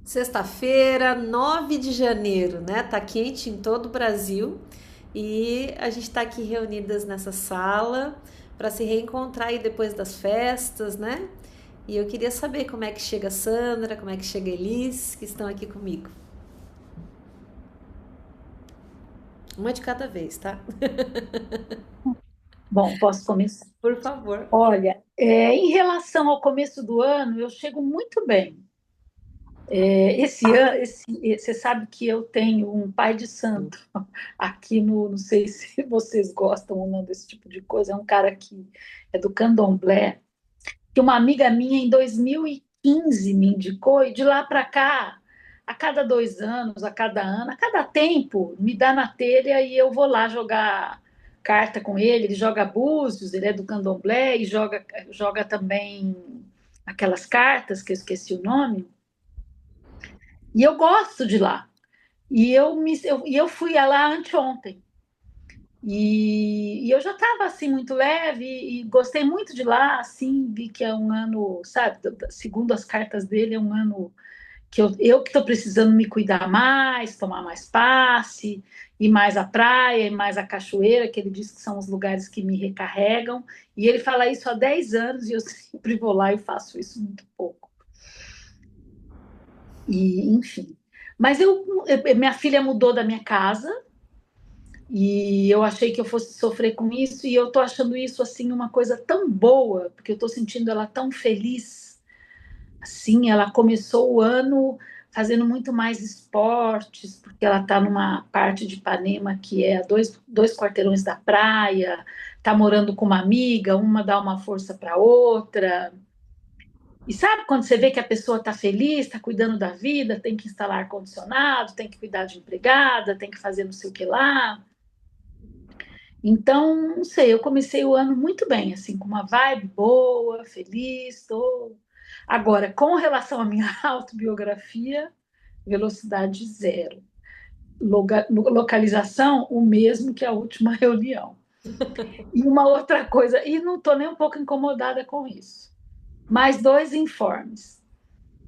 Sexta-feira, 9 de janeiro, né? Tá quente em todo o Brasil e a gente tá aqui reunidas nessa sala para se reencontrar aí depois das festas, né? E eu queria saber como é que chega a Sandra, como é que chega a Elis, que estão aqui comigo. Uma de cada vez, tá? Bom, posso começar? Por favor. Olha, em relação ao começo do ano, eu chego muito bem. Esse ano, você sabe que eu tenho um pai de santo aqui no, não sei se vocês gostam ou não desse tipo de coisa, é um cara que é do Candomblé, que uma amiga minha em 2015 me indicou, e de lá para cá, a cada 2 anos, a cada ano, a cada tempo, me dá na telha e eu vou lá jogar carta com ele. Ele joga búzios, ele é do Candomblé e joga também aquelas cartas que eu esqueci o nome. E eu gosto de lá. E eu fui lá anteontem. E eu já estava assim muito leve e gostei muito de lá, assim, vi que é um ano, sabe, segundo as cartas dele, é um ano que eu que estou precisando me cuidar mais, tomar mais passe, ir mais à praia, ir mais à cachoeira, que ele diz que são os lugares que me recarregam. E ele fala isso há 10 anos e eu sempre vou lá e faço isso muito pouco. E, enfim. Mas minha filha mudou da minha casa, e eu achei que eu fosse sofrer com isso, e eu tô achando isso assim uma coisa tão boa, porque eu tô sentindo ela tão feliz. Assim, ela começou o ano fazendo muito mais esportes, porque ela tá numa parte de Ipanema que é a dois quarteirões da praia, tá morando com uma amiga, uma dá uma força para outra. E sabe quando você vê que a pessoa está feliz, está cuidando da vida, tem que instalar ar-condicionado, tem que cuidar de empregada, tem que fazer não sei o que lá. Então, não sei, eu comecei o ano muito bem, assim, com uma vibe boa, feliz, tô... Agora, com relação à minha autobiografia, velocidade zero. Localização, o mesmo que a última reunião. E uma outra coisa, e não estou nem um pouco incomodada com isso. Mais dois informes.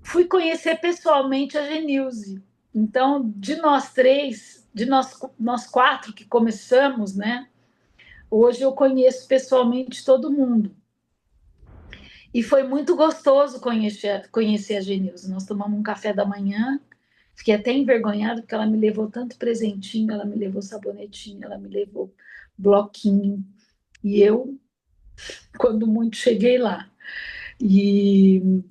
Fui conhecer pessoalmente a Genilze. Então, de nós três, nós quatro que começamos, né? Hoje eu conheço pessoalmente todo mundo. E foi muito gostoso conhecer a Genilza. Nós tomamos um café da manhã, fiquei até envergonhada, porque ela me levou tanto presentinho, ela me levou sabonetinho, ela me levou bloquinho. E eu, quando muito, cheguei lá. E,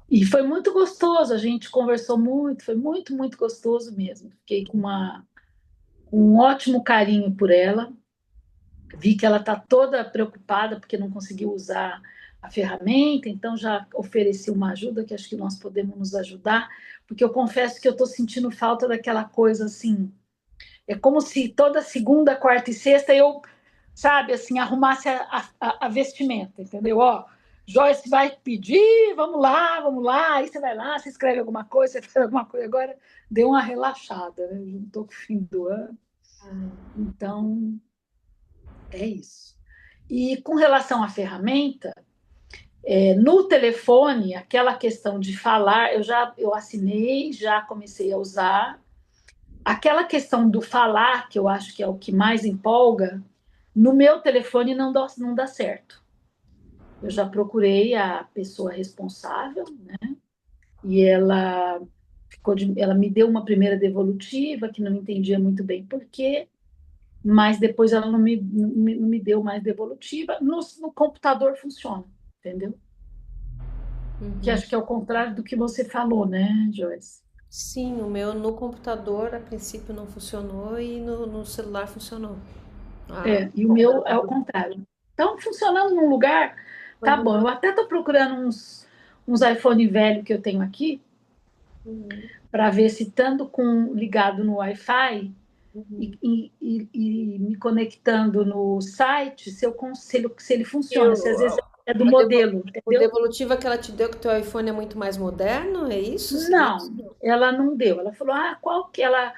e foi muito gostoso, a gente conversou muito, foi muito, muito gostoso mesmo. Fiquei com um ótimo carinho por ela. Vi que ela está toda preocupada porque não conseguiu usar a ferramenta, então já ofereci uma ajuda que acho que nós podemos nos ajudar, porque eu confesso que eu estou sentindo falta daquela coisa assim. É como se toda segunda, quarta e sexta eu, sabe, assim, arrumasse a vestimenta, entendeu? Ó, Joyce vai pedir, vamos lá, aí você vai lá, você escreve alguma coisa, você faz alguma coisa. Agora deu uma relaxada, né? Não estou com o fim do ano, então é isso. E com relação à ferramenta, no telefone, aquela questão de falar, eu assinei, já comecei a usar. Aquela questão do falar, que eu acho que é o que mais empolga, no meu telefone não dá certo. Eu já procurei a pessoa responsável, né? E ela me deu uma primeira devolutiva, que não entendia muito bem por quê, mas depois ela não me deu mais devolutiva. No computador funciona, entendeu? Que Uhum. acho que é o contrário do que você falou, né, Joyce? Sim, o meu no computador a princípio não funcionou e no celular funcionou. Ah, E o meu é o contrário. Então, funcionando num lugar, tá bom. uhum, Eu até estou procurando uns iPhone velho que eu tenho aqui, uhum, para ver se estando ligado no Wi-Fi uhum. e me conectando no site, se ele E funciona, se às vezes é do a modelo, o entendeu? devolutivo que ela te deu que teu iPhone é muito mais moderno, é isso? Seria isso? Não, ela não deu. Ela falou, qual que ela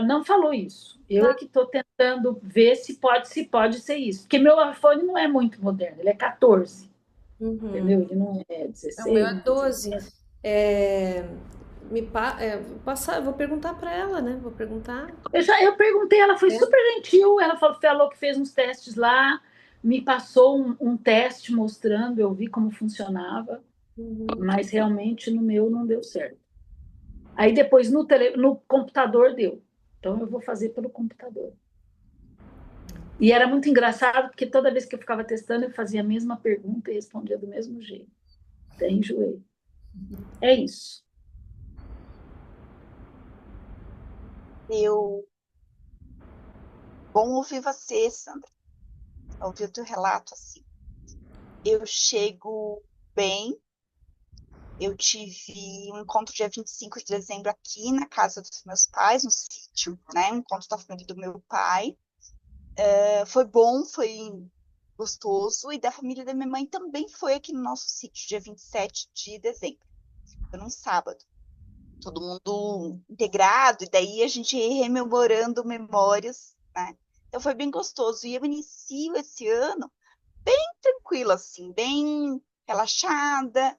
não falou isso. Eu é Tá. que estou tentando ver se pode ser isso. Porque meu iPhone não é muito moderno, ele é 14, Uhum. entendeu? Ele não é O meu 16, é não é 12. 17. É, eu vou perguntar para ela, né? Vou perguntar. Eu perguntei, ela foi É. super gentil, ela falou que fez uns testes lá, me passou um teste mostrando, eu vi como funcionava, mas realmente no meu não deu certo. Aí depois no computador deu. Então eu vou fazer pelo computador. E era muito engraçado, porque toda vez que eu ficava testando, eu fazia a mesma pergunta e respondia do mesmo jeito. Até enjoei. É isso. Eu. Bom ouvir você, Sandra. Ouvir o teu relato assim. Eu chego bem. Eu tive um encontro dia 25 de dezembro aqui na casa dos meus pais, no sítio, né? Um encontro da família do meu pai. Foi bom, foi gostoso. E da família da minha mãe também foi aqui no nosso sítio, dia 27 de dezembro. Foi num sábado. Todo mundo integrado, e daí a gente rememorando memórias, né? Então foi bem gostoso. E eu inicio esse ano bem tranquila, assim, bem relaxada,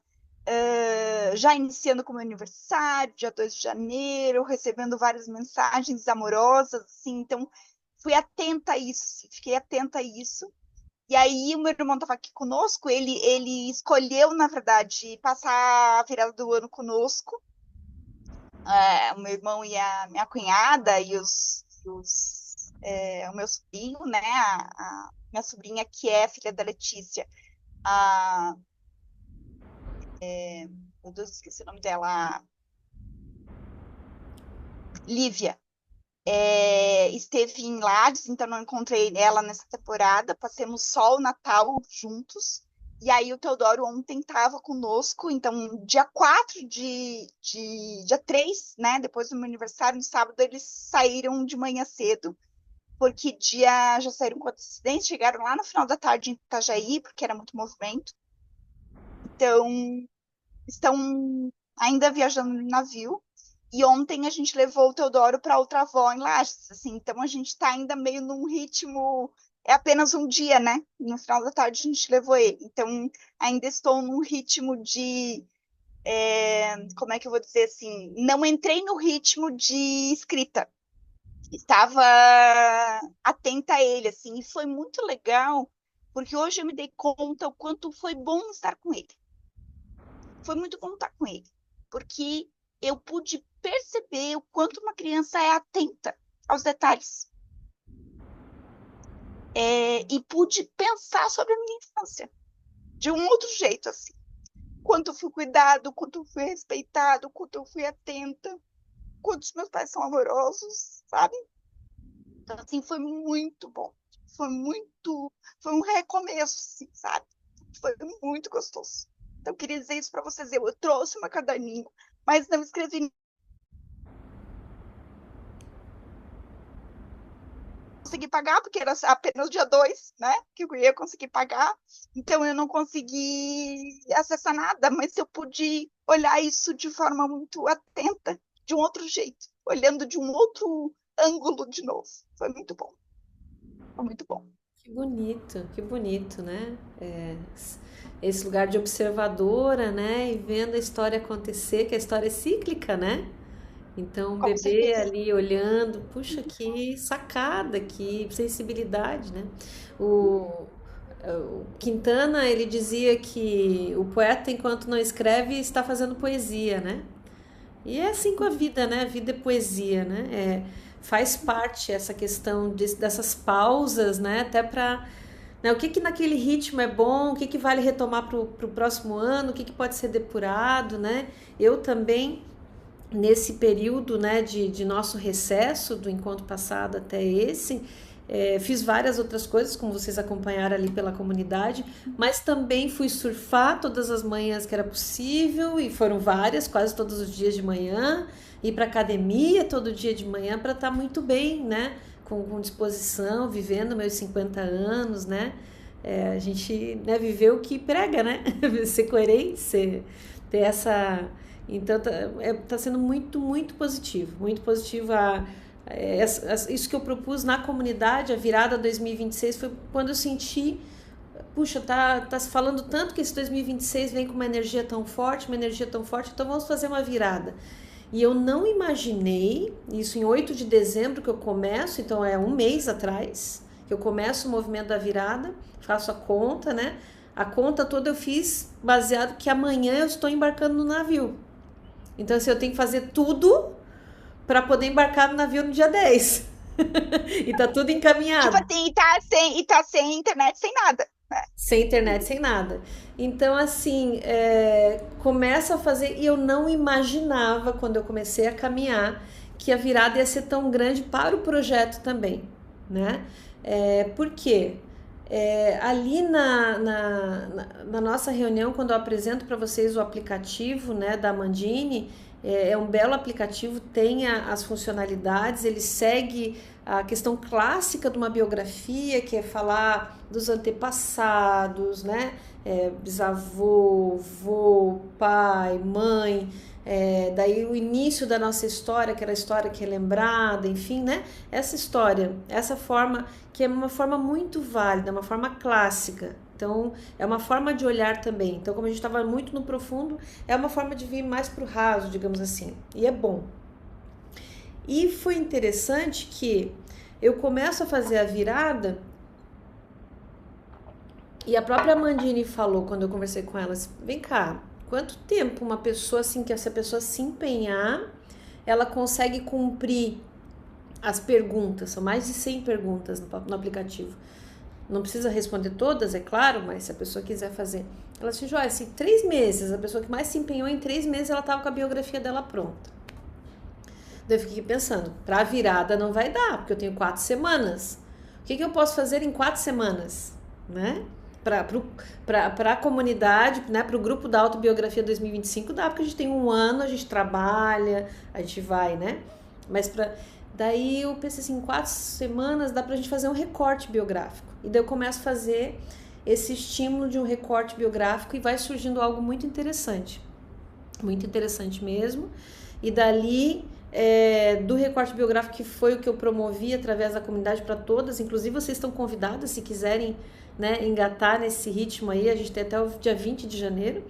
já iniciando com o meu aniversário, dia 2 de janeiro, recebendo várias mensagens amorosas, assim, então fui atenta a isso, fiquei atenta a isso. E aí o meu irmão estava aqui conosco, ele escolheu, na verdade, passar a virada do ano conosco, o meu irmão e a minha cunhada e o meu sobrinho, né, a minha sobrinha que é filha da Letícia, meu Deus, esqueci o nome dela, Lívia, esteve em Lages, então não encontrei ela nessa temporada, passemos só o Natal juntos, e aí o Teodoro ontem estava conosco, então dia 4 dia 3, né, depois do meu aniversário, no sábado, eles saíram de manhã cedo, porque já saíram com antecedência, chegaram lá no final da tarde em Itajaí, porque era muito movimento, então estão ainda viajando no navio. E ontem a gente levou o Teodoro para outra avó em Lages, assim, então a gente está ainda meio num ritmo, é apenas um dia, né? No final da tarde a gente levou ele, então ainda estou num ritmo de, como é que eu vou dizer assim, não entrei no ritmo de escrita, estava atenta a ele, assim, e foi muito legal, porque hoje eu me dei conta o quanto foi bom estar com ele. Foi muito bom estar com ele, porque eu pude perceber o quanto uma criança é atenta aos detalhes. E pude pensar sobre a minha infância de um outro jeito, assim. Quanto eu fui cuidado, quanto eu fui respeitado, quanto eu fui atenta, quanto os meus pais são amorosos, sabe? Então, assim, foi muito bom. Foi um recomeço, assim, sabe? Foi muito gostoso. Então, eu queria dizer isso para vocês. Eu trouxe uma caderninho, mas não escrevi. Consegui pagar, porque era apenas dia 2, né? Que eu ia conseguir pagar. Então, eu não consegui acessar nada, mas eu pude olhar isso de forma muito atenta, de um outro jeito, olhando de um outro ângulo de novo. Foi muito bom. Foi muito bom. Que bonito, né? Esse lugar de observadora, né? E vendo a história acontecer, que a história é cíclica, né? Então, o Com bebê certeza. ali olhando, puxa, que sacada, que sensibilidade, né? O Quintana, ele dizia que o poeta, enquanto não escreve, está fazendo poesia, né? E é assim com a vida, né? A vida é poesia, né? Faz parte essa questão dessas pausas, né? Até para, né, o que que naquele ritmo é bom, o que que vale retomar para o próximo ano, o que que pode ser depurado, né? Eu também, nesse período, né, de nosso recesso, do encontro passado até esse, fiz várias outras coisas, como vocês acompanharam ali pela comunidade, mas também fui surfar todas as manhãs que era possível, e foram várias, quase todos os dias de manhã, ir para academia todo dia de manhã para estar muito bem, né, com disposição, vivendo meus 50 anos, né, a gente, né, viver o que prega, né, ser coerente, ter essa... Então tá sendo muito, muito positivo isso que eu propus na comunidade, a virada 2026, foi quando eu senti, puxa, tá se falando tanto que esse 2026 vem com uma energia tão forte, então vamos fazer uma virada. E eu não imaginei, isso em 8 de dezembro que eu começo, então é um mês atrás, que eu começo o movimento da virada, faço a conta, né? A conta toda eu fiz baseado que amanhã eu estou embarcando no navio. Então, assim, eu tenho que fazer tudo para poder embarcar no navio no dia 10. E tá tudo encaminhado. Tipo assim, e tá sem internet, sem nada. Sem internet, sem nada. Então, assim, começa a fazer... E eu não imaginava, quando eu comecei a caminhar, que a virada ia ser tão grande para o projeto também, né? Por quê? Ali na nossa reunião, quando eu apresento para vocês o aplicativo, né, da Mandini, é um belo aplicativo, tem as funcionalidades, ele segue a questão clássica de uma biografia, que é falar dos antepassados, né? Bisavô, vô, pai, mãe, daí o início da nossa história, aquela história que é lembrada, enfim, né? Essa história, essa forma, que é uma forma muito válida, uma forma clássica. Então, é uma forma de olhar também. Então, como a gente estava muito no profundo, é uma forma de vir mais para o raso, digamos assim. E é bom. E foi interessante que eu começo a fazer a virada e a própria Mandini falou, quando eu conversei com ela, vem cá, quanto tempo uma pessoa, assim, que essa pessoa se empenhar, ela consegue cumprir as perguntas, são mais de 100 perguntas no aplicativo. Não precisa responder todas, é claro, mas se a pessoa quiser fazer. Ela disse, Joyce, 3 meses, a pessoa que mais se empenhou, em 3 meses ela estava com a biografia dela pronta. Daí eu fiquei pensando, para a virada não vai dar, porque eu tenho 4 semanas. O que eu posso fazer em 4 semanas? Né? Para a comunidade, né? Para o grupo da autobiografia 2025 dá, porque a gente tem 1 ano, a gente trabalha, a gente vai, né? Mas daí eu pensei assim, em 4 semanas dá pra gente fazer um recorte biográfico. E daí eu começo a fazer esse estímulo de um recorte biográfico e vai surgindo algo muito interessante mesmo. E dali, do recorte biográfico, que foi o que eu promovi através da comunidade para todas, inclusive vocês estão convidadas, se quiserem, né, engatar nesse ritmo aí, a gente tem até o dia 20 de janeiro.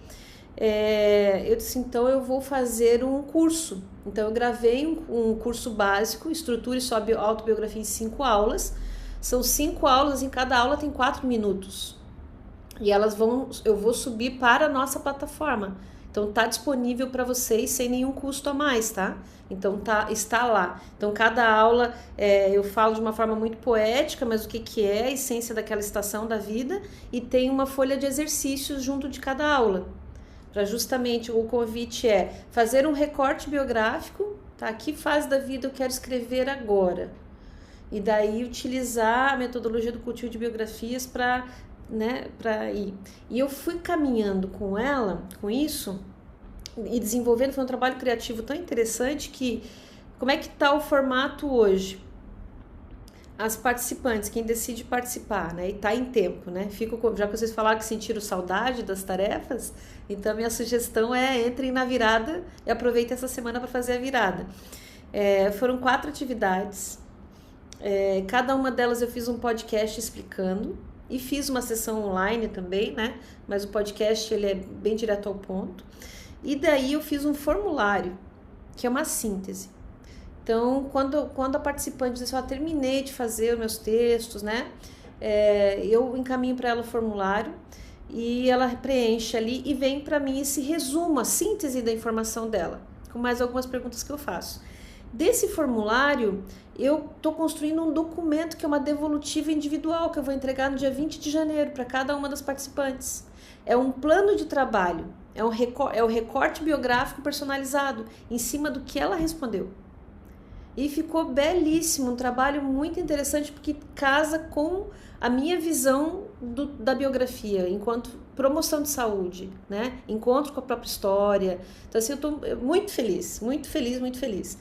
Eu disse, então eu vou fazer um curso. Então eu gravei um curso básico, estruture sua autobiografia em 5 aulas. São 5 aulas, em cada aula tem 4 minutos. E eu vou subir para a nossa plataforma. Então tá disponível para vocês sem nenhum custo a mais, tá? Então está lá. Então cada aula eu falo de uma forma muito poética, mas o que é a essência daquela estação da vida, e tem uma folha de exercícios junto de cada aula. Para justamente o convite fazer um recorte biográfico, tá? Que fase da vida eu quero escrever agora? E daí utilizar a metodologia do cultivo de biografias para ir. E eu fui caminhando com ela, com isso, e desenvolvendo, foi um trabalho criativo tão interessante que, como é que está o formato hoje? As participantes, quem decide participar, né? E tá em tempo, né? Já que vocês falaram que sentiram saudade das tarefas, então minha sugestão entrem na virada e aproveitem essa semana para fazer a virada. Foram 4 atividades, cada uma delas eu fiz um podcast explicando e fiz uma sessão online também, né? Mas o podcast ele é bem direto ao ponto. E daí eu fiz um formulário, que é uma síntese. Então, quando a participante diz assim, terminei de fazer os meus textos, né? Eu encaminho para ela o formulário e ela preenche ali e vem para mim esse resumo, a síntese da informação dela, com mais algumas perguntas que eu faço. Desse formulário, eu estou construindo um documento que é uma devolutiva individual, que eu vou entregar no dia 20 de janeiro para cada uma das participantes. É um plano de trabalho, é o recorte biográfico personalizado em cima do que ela respondeu. E ficou belíssimo, um trabalho muito interessante, porque casa com a minha visão da biografia, enquanto promoção de saúde, né? Encontro com a própria história. Então, assim, eu estou muito feliz, muito feliz, muito feliz.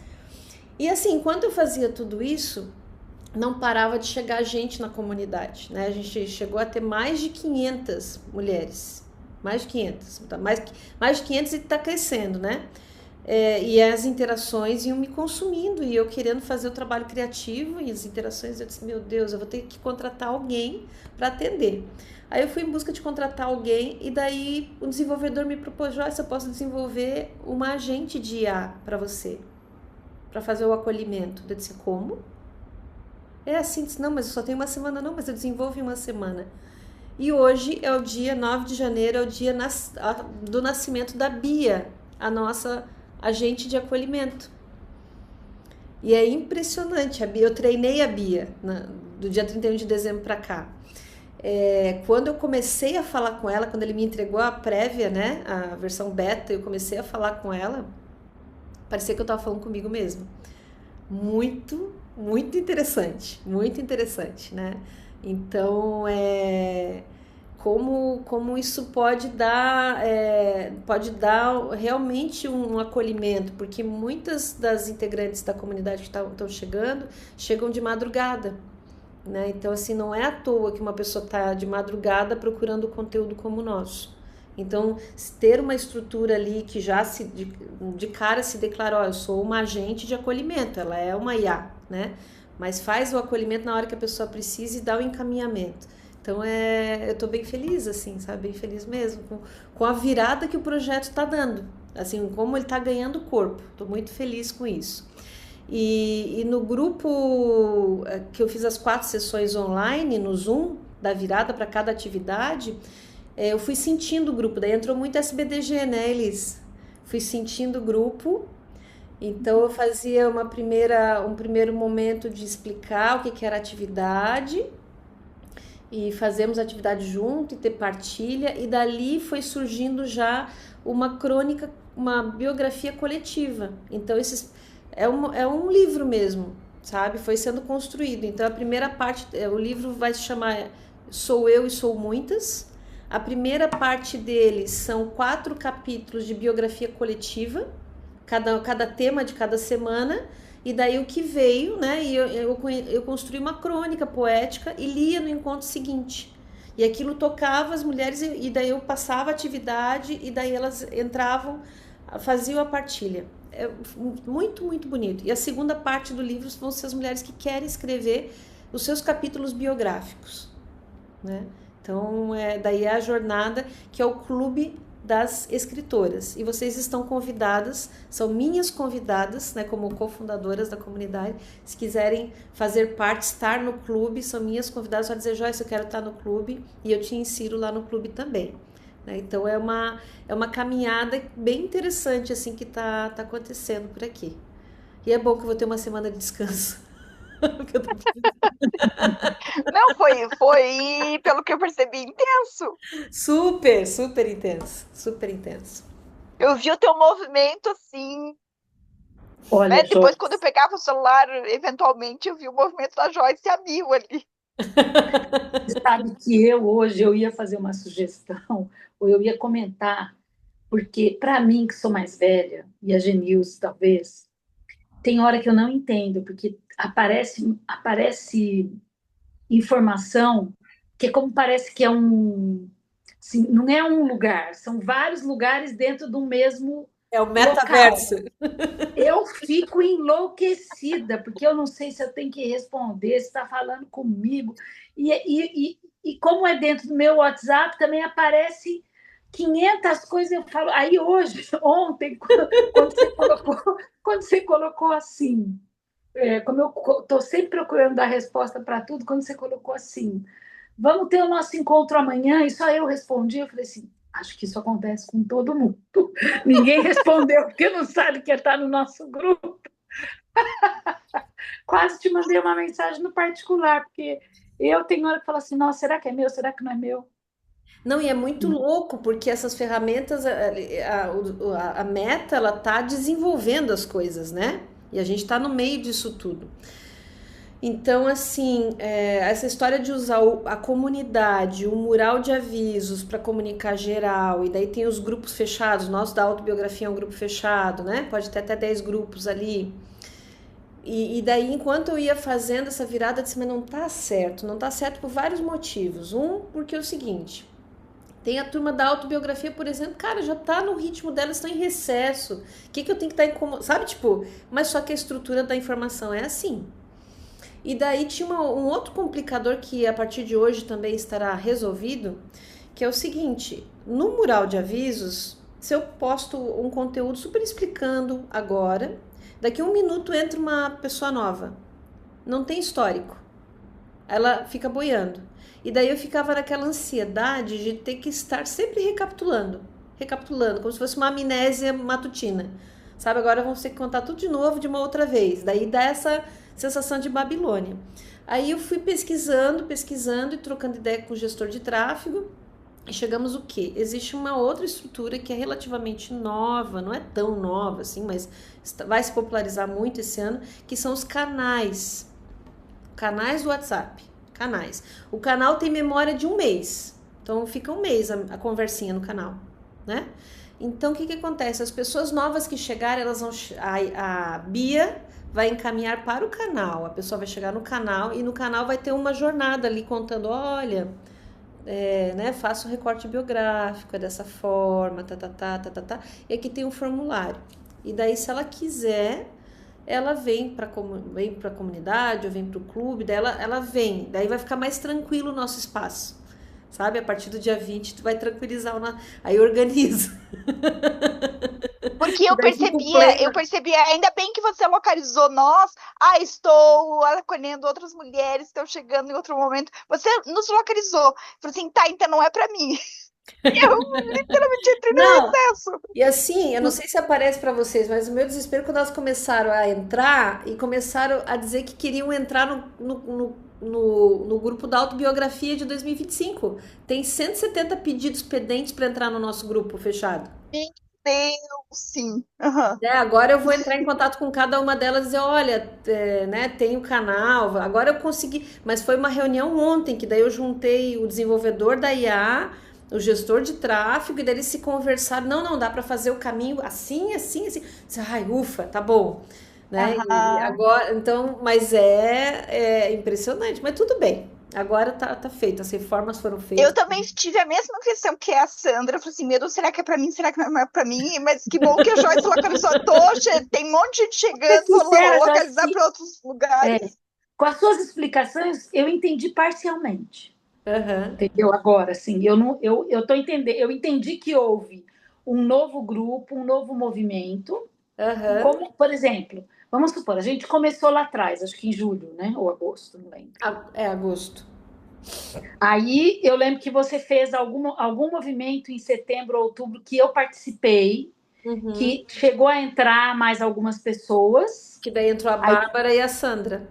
E assim, enquanto eu fazia tudo isso, não parava de chegar gente na comunidade, né? A gente chegou a ter mais de 500 mulheres, mais de 500 e está crescendo, né? e as interações iam me consumindo e eu querendo fazer o trabalho criativo e as interações, eu disse, meu Deus, eu vou ter que contratar alguém para atender. Aí eu fui em busca de contratar alguém e daí o desenvolvedor me propôs, Joyce, eu posso desenvolver uma agente de IA para você, para fazer o acolhimento. Eu disse, como? É assim, disse, não, mas eu só tenho uma semana, não, mas eu desenvolvo em uma semana. E hoje é o dia 9 de janeiro, é o dia do nascimento da Bia, a nossa agente de acolhimento. E é impressionante, a Bia, eu treinei a Bia do dia 31 de dezembro para cá. Quando eu comecei a falar com ela, quando ele me entregou a prévia, né, a versão beta, eu comecei a falar com ela, parecia que eu estava falando comigo mesmo. Muito, muito interessante, né? Então, como isso pode dar realmente um acolhimento, porque muitas das integrantes da comunidade que estão chegam de madrugada, né? Então, assim, não é à toa que uma pessoa está de madrugada procurando conteúdo como o nosso. Então, ter uma estrutura ali que já de cara se declara, eu sou uma agente de acolhimento, ela é uma IA, né? Mas faz o acolhimento na hora que a pessoa precisa e dá o encaminhamento. Então, eu tô bem feliz, assim, sabe? Bem feliz mesmo, com a virada que o projeto está dando, assim, como ele está ganhando corpo. Tô muito feliz com isso. E no grupo que eu fiz as 4 sessões online, no Zoom, da virada para cada atividade, eu fui sentindo o grupo, daí entrou muito SBDG, né, Elis? Fui sentindo o grupo, então eu fazia um primeiro momento de explicar o que era atividade, e fazemos atividade junto e ter partilha, e dali foi surgindo já uma crônica, uma biografia coletiva. Então é um livro mesmo, sabe? Foi sendo construído. Então a primeira parte, o livro vai se chamar Sou Eu e Sou Muitas. A primeira parte dele são 4 capítulos de biografia coletiva, cada tema de cada semana, e daí o que veio, né? E eu construí uma crônica poética e lia no encontro seguinte. E aquilo tocava as mulheres, e daí eu passava a atividade, e daí elas entravam, faziam a partilha. É muito, muito bonito. E a segunda parte do livro vão ser as mulheres que querem escrever os seus capítulos biográficos, né? Então, daí é a jornada, que é o Clube das Escritoras. E vocês estão convidadas, são minhas convidadas, né, como cofundadoras da comunidade. Se quiserem fazer parte, estar no clube, são minhas convidadas. Só dizer, Joyce, eu quero estar no clube, e eu te insiro lá no clube também. Né? Então, é uma caminhada bem interessante, assim, que tá acontecendo por aqui. E é bom que eu vou ter uma semana de descanso. Não, foi, pelo que eu percebi, intenso. Super, super intenso, super intenso. Eu vi o teu movimento, assim, Olha, né? Depois, quando eu pegava o celular, eventualmente, eu vi o movimento da Joyce a mil ali. Você sabe que hoje eu ia fazer uma sugestão, ou eu ia comentar, porque para mim, que sou mais velha, e a Genilce talvez, tem hora que eu não entendo, porque aparece informação que é como parece que é assim, não é um lugar, são vários lugares dentro do mesmo É o metaverso. Eu fico enlouquecida, porque eu não sei se eu tenho que responder, se está falando comigo. E como é dentro do meu WhatsApp, também aparece 500 coisas. Eu falo. Aí hoje, ontem, quando você colocou assim, como eu estou sempre procurando dar resposta para tudo, quando você colocou assim, vamos ter o nosso encontro amanhã, e só eu respondi, eu falei assim, acho que isso acontece com todo mundo. Ninguém respondeu, porque não sabe que está no nosso grupo. Quase te mandei uma mensagem no particular, porque eu tenho hora que falo assim, nossa, será que é meu? Será que não é meu? Não, e é muito louco, porque essas ferramentas, a Meta, ela tá desenvolvendo as coisas, né? E a gente tá no meio disso tudo. Então, assim, essa história de usar a comunidade, o mural de avisos para comunicar geral, e daí tem os grupos fechados, nosso da autobiografia é um grupo fechado, né? Pode ter até 10 grupos ali. E daí, enquanto eu ia fazendo essa virada, eu disse, mas não tá certo por vários motivos. Porque é o seguinte, Tem a turma da autobiografia, por exemplo, cara, já tá no ritmo delas, estão em recesso. O que eu tenho que estar incomodando? Sabe, tipo, mas só que a estrutura da informação é assim. E daí tinha um outro complicador que a partir de hoje também estará resolvido, que é o seguinte: no mural de avisos, se eu posto um conteúdo super explicando agora, daqui a 1 minuto entra uma pessoa nova, não tem histórico, ela fica boiando. E daí eu ficava naquela ansiedade de ter que estar sempre recapitulando, como se fosse uma amnésia matutina. Sabe, agora vamos ter que contar tudo de novo de uma outra vez. Daí dá essa sensação de Babilônia. Aí eu fui pesquisando e trocando ideia com o gestor de tráfego. E chegamos o quê? Existe uma outra estrutura que é relativamente nova, não é tão nova assim, mas vai se popularizar muito esse ano, que são os canais. Canais do WhatsApp. Canais. O canal tem memória de 1 mês. Então fica 1 mês a conversinha no canal, né? Então o que acontece? As pessoas novas que chegarem, elas vão. A Bia vai encaminhar para o canal. A pessoa vai chegar no canal e no canal vai ter uma jornada ali contando: olha, né, faço um recorte biográfico, é dessa forma, tá. E aqui tem um formulário. E daí, se ela quiser, ela vem para a comunidade ou vem para o clube, daí ela vem. Daí vai ficar mais tranquilo o nosso espaço. Sabe? A partir do dia 20, tu vai tranquilizar aí organiza. Porque eu percebia, ainda bem que você localizou nós. Estou acolhendo outras mulheres, estão chegando em outro momento. Você nos localizou. Falou assim, tá, então não é para mim. Eu literalmente entrei no recesso. E assim, eu não sei se aparece para vocês, mas o meu desespero quando elas começaram a entrar e começaram a dizer que queriam entrar no grupo da autobiografia de 2025. Tem 170 pedidos pendentes para entrar no nosso grupo fechado. Meu Deus, sim. Uhum. Agora eu vou entrar em contato com cada uma delas e dizer, olha, né, tem o canal. Agora eu consegui, mas foi uma reunião ontem, que daí eu juntei o desenvolvedor da IA, o gestor de tráfego, e daí eles se conversaram, não, dá para fazer o caminho assim. Ai, ufa, tá bom. Né? Uhum. E agora, então, mas é impressionante, mas tudo bem. Agora tá feito, as reformas foram feitas. Eu também tive a mesma questão que a Sandra. Eu falei assim, meu Deus, será que é pra mim? Será que não é pra mim? Mas que bom que a Joyce localizou a Tocha. Tem um monte de gente chegando, vou localizar para outros lugares. Com as suas explicações, eu entendi parcialmente. Uhum. Entendeu? Agora, assim, eu tô entendendo. Eu entendi que houve um novo grupo, um novo movimento. Uhum. Como, por exemplo, vamos supor, a gente começou lá atrás, acho que em julho, né? Ou agosto, não lembro. É agosto. Aí eu lembro que você fez algum movimento em setembro ou outubro que eu participei, que chegou a entrar mais algumas pessoas. Que daí entrou a Bárbara e a Sandra.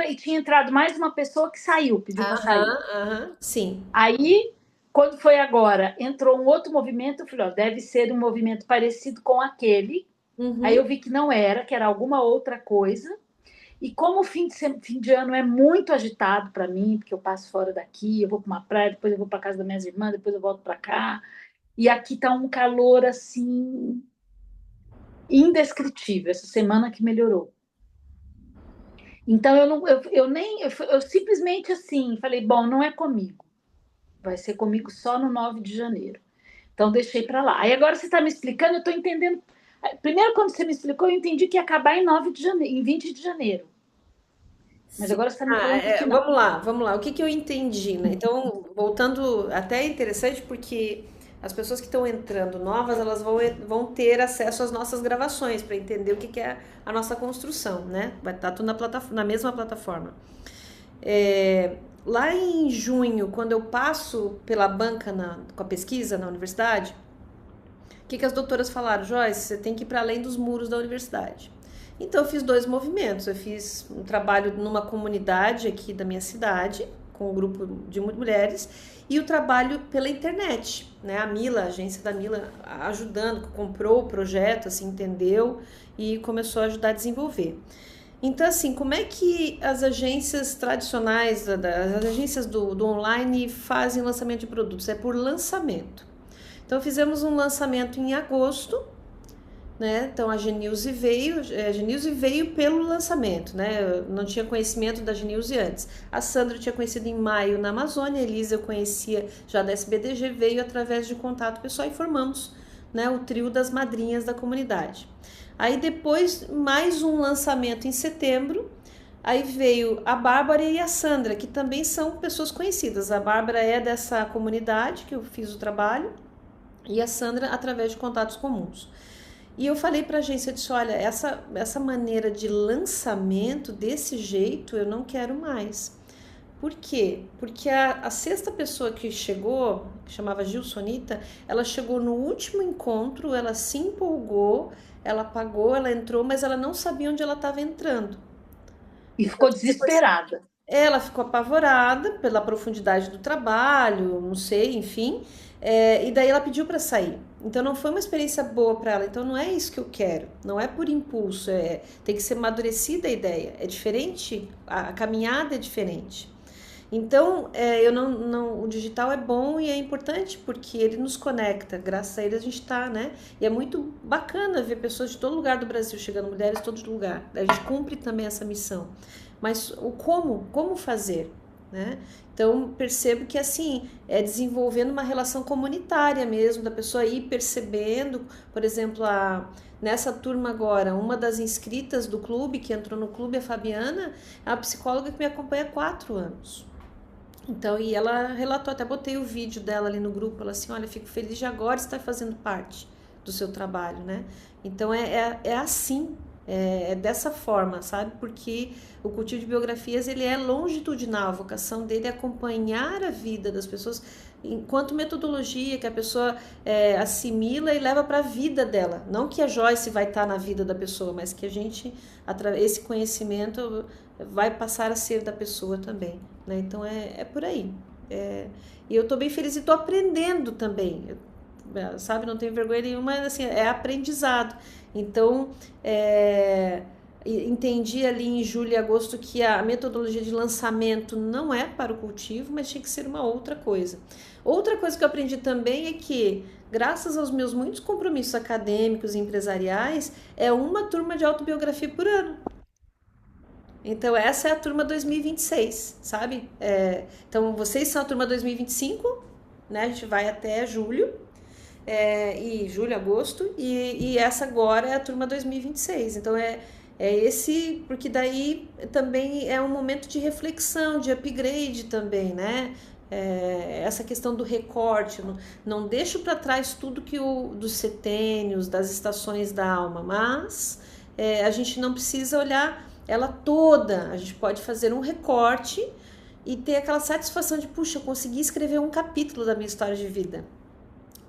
E tinha entrado mais uma pessoa que saiu, pediu para sair. Sim. Aí, quando foi agora, entrou um outro movimento, eu falei, deve ser um movimento parecido com aquele. Aí eu vi que não era, que era alguma outra coisa. E como o fim de ano é muito agitado para mim, porque eu passo fora daqui, eu vou para uma praia, depois eu vou para casa das minhas irmãs, depois eu volto para cá. E aqui tá um calor assim indescritível, essa semana que melhorou. Então eu simplesmente assim falei, bom, não é comigo. Vai ser comigo só no 9 de janeiro. Então deixei para lá. Aí agora você está me explicando, eu estou entendendo. Primeiro, quando você me explicou, eu entendi que ia acabar em 20 de janeiro. Mas agora você está me falando que não. Vamos lá. O que eu entendi, né? Então, voltando, até é interessante porque as pessoas que estão entrando novas, elas vão ter acesso às nossas gravações para entender o que é a nossa construção, né? Vai estar tudo na mesma plataforma. Lá em junho, quando eu passo pela banca com a pesquisa na universidade, o que as doutoras falaram? Joyce, você tem que ir para além dos muros da universidade. Então eu fiz 2 movimentos. Eu fiz um trabalho numa comunidade aqui da minha cidade, com um grupo de mulheres, e o trabalho pela internet, né? A agência da Mila, ajudando, comprou o projeto, assim, entendeu e começou a ajudar a desenvolver. Então, assim, como é que as agências tradicionais, as agências do online fazem lançamento de produtos? É por lançamento. Então, fizemos um lançamento em agosto, né? Então a Genilze veio pelo lançamento, né? Eu não tinha conhecimento da Genilze antes. A Sandra eu tinha conhecido em maio na Amazônia, a Elisa eu conhecia já da SBDG, veio através de contato pessoal e formamos, né, o trio das madrinhas da comunidade. Aí depois mais um lançamento em setembro. Aí veio a Bárbara e a Sandra, que também são pessoas conhecidas. A Bárbara é dessa comunidade que eu fiz o trabalho e a Sandra através de contatos comuns. E eu falei para a agência, eu disse, olha, essa maneira de lançamento desse jeito eu não quero mais. Por quê? Porque a sexta pessoa que chegou, que chamava Gilsonita, ela chegou no último encontro, ela se empolgou, ela pagou, ela entrou, mas ela não sabia onde ela estava entrando. E ficou desesperada. Ela ficou apavorada pela profundidade do trabalho, não sei, enfim. E daí ela pediu para sair. Então não foi uma experiência boa para ela. Então não é isso que eu quero. Não é por impulso. Tem que ser amadurecida a ideia. É diferente. A caminhada é diferente. Então eu o digital é bom e é importante porque ele nos conecta. Graças a ele a gente está, né? E é muito bacana ver pessoas de todo lugar do Brasil chegando, mulheres de todo lugar. A gente cumpre também essa missão. Mas o como fazer, né? Então percebo que assim é desenvolvendo uma relação comunitária mesmo, da pessoa ir percebendo, por exemplo, nessa turma agora, uma das inscritas do clube, que entrou no clube, a Fabiana, é a psicóloga que me acompanha há 4 anos. Então, e ela relatou, até botei o vídeo dela ali no grupo, ela assim, olha, fico feliz de agora estar fazendo parte do seu trabalho, né? Então é assim, é dessa forma, sabe? Porque o cultivo de biografias, ele é longitudinal, a vocação dele é acompanhar a vida das pessoas enquanto metodologia que a pessoa assimila e leva para a vida dela. Não que a Joyce vai estar na vida da pessoa, mas que a gente, esse conhecimento vai passar a ser da pessoa também, né? Então é por aí. E eu estou bem feliz e estou aprendendo também, sabe? Não tenho vergonha nenhuma, mas assim, é aprendizado. Então, entendi ali em julho e agosto que a metodologia de lançamento não é para o cultivo, mas tinha que ser uma outra coisa. Outra coisa que eu aprendi também é que, graças aos meus muitos compromissos acadêmicos e empresariais, é uma turma de autobiografia por ano. Então, essa é a turma 2026, sabe? Então, vocês são a turma 2025, né? A gente vai até julho, e julho, agosto, e essa agora é a turma 2026. Então, esse, porque daí também é um momento de reflexão, de upgrade também, né? Essa questão do recorte, não deixo para trás tudo que dos setênios, das estações da alma, mas a gente não precisa olhar ela toda, a gente pode fazer um recorte e ter aquela satisfação de, puxa, eu consegui escrever um capítulo da minha história de vida.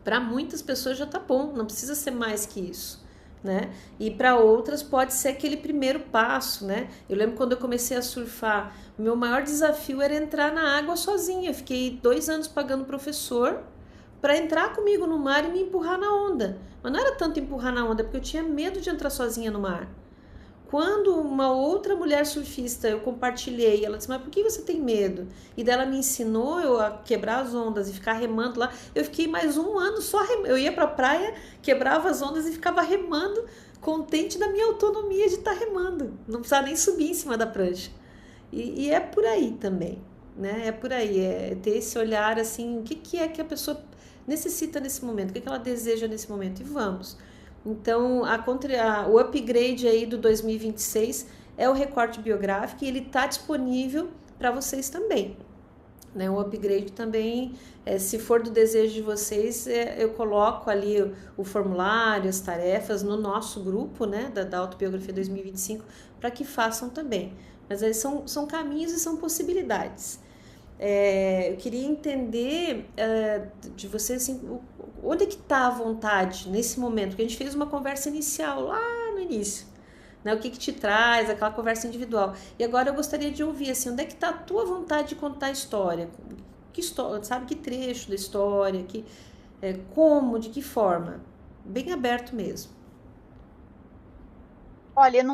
Para muitas pessoas já tá bom, não precisa ser mais que isso, né? E para outras pode ser aquele primeiro passo, né? Eu lembro quando eu comecei a surfar, o meu maior desafio era entrar na água sozinha. Eu fiquei 2 anos pagando professor para entrar comigo no mar e me empurrar na onda. Mas não era tanto empurrar na onda, porque eu tinha medo de entrar sozinha no mar. Quando uma outra mulher surfista eu compartilhei, ela disse, mas por que você tem medo? E dela me ensinou eu a quebrar as ondas e ficar remando lá. Eu fiquei mais 1 ano só remando. Eu ia pra praia, quebrava as ondas e ficava remando, contente da minha autonomia de estar remando. Não precisava nem subir em cima da prancha. E é por aí também, né? É por aí, é ter esse olhar assim, o que é que a pessoa necessita nesse momento, o que ela deseja nesse momento, e vamos. Então, o upgrade aí do 2026 é o recorte biográfico e ele está disponível para vocês também. Né? O upgrade também, se for do desejo de vocês, eu coloco ali o formulário, as tarefas no nosso grupo, né, da Autobiografia 2025, para que façam também. Mas aí são caminhos e são possibilidades. Eu queria entender de vocês assim, onde é que está a vontade nesse momento, porque a gente fez uma conversa inicial lá no início, né? O que te traz, aquela conversa individual, e agora eu gostaria de ouvir assim, onde é que está a tua vontade de contar a história, que história, sabe, que trecho da história, como, de que forma, bem aberto mesmo. Olha,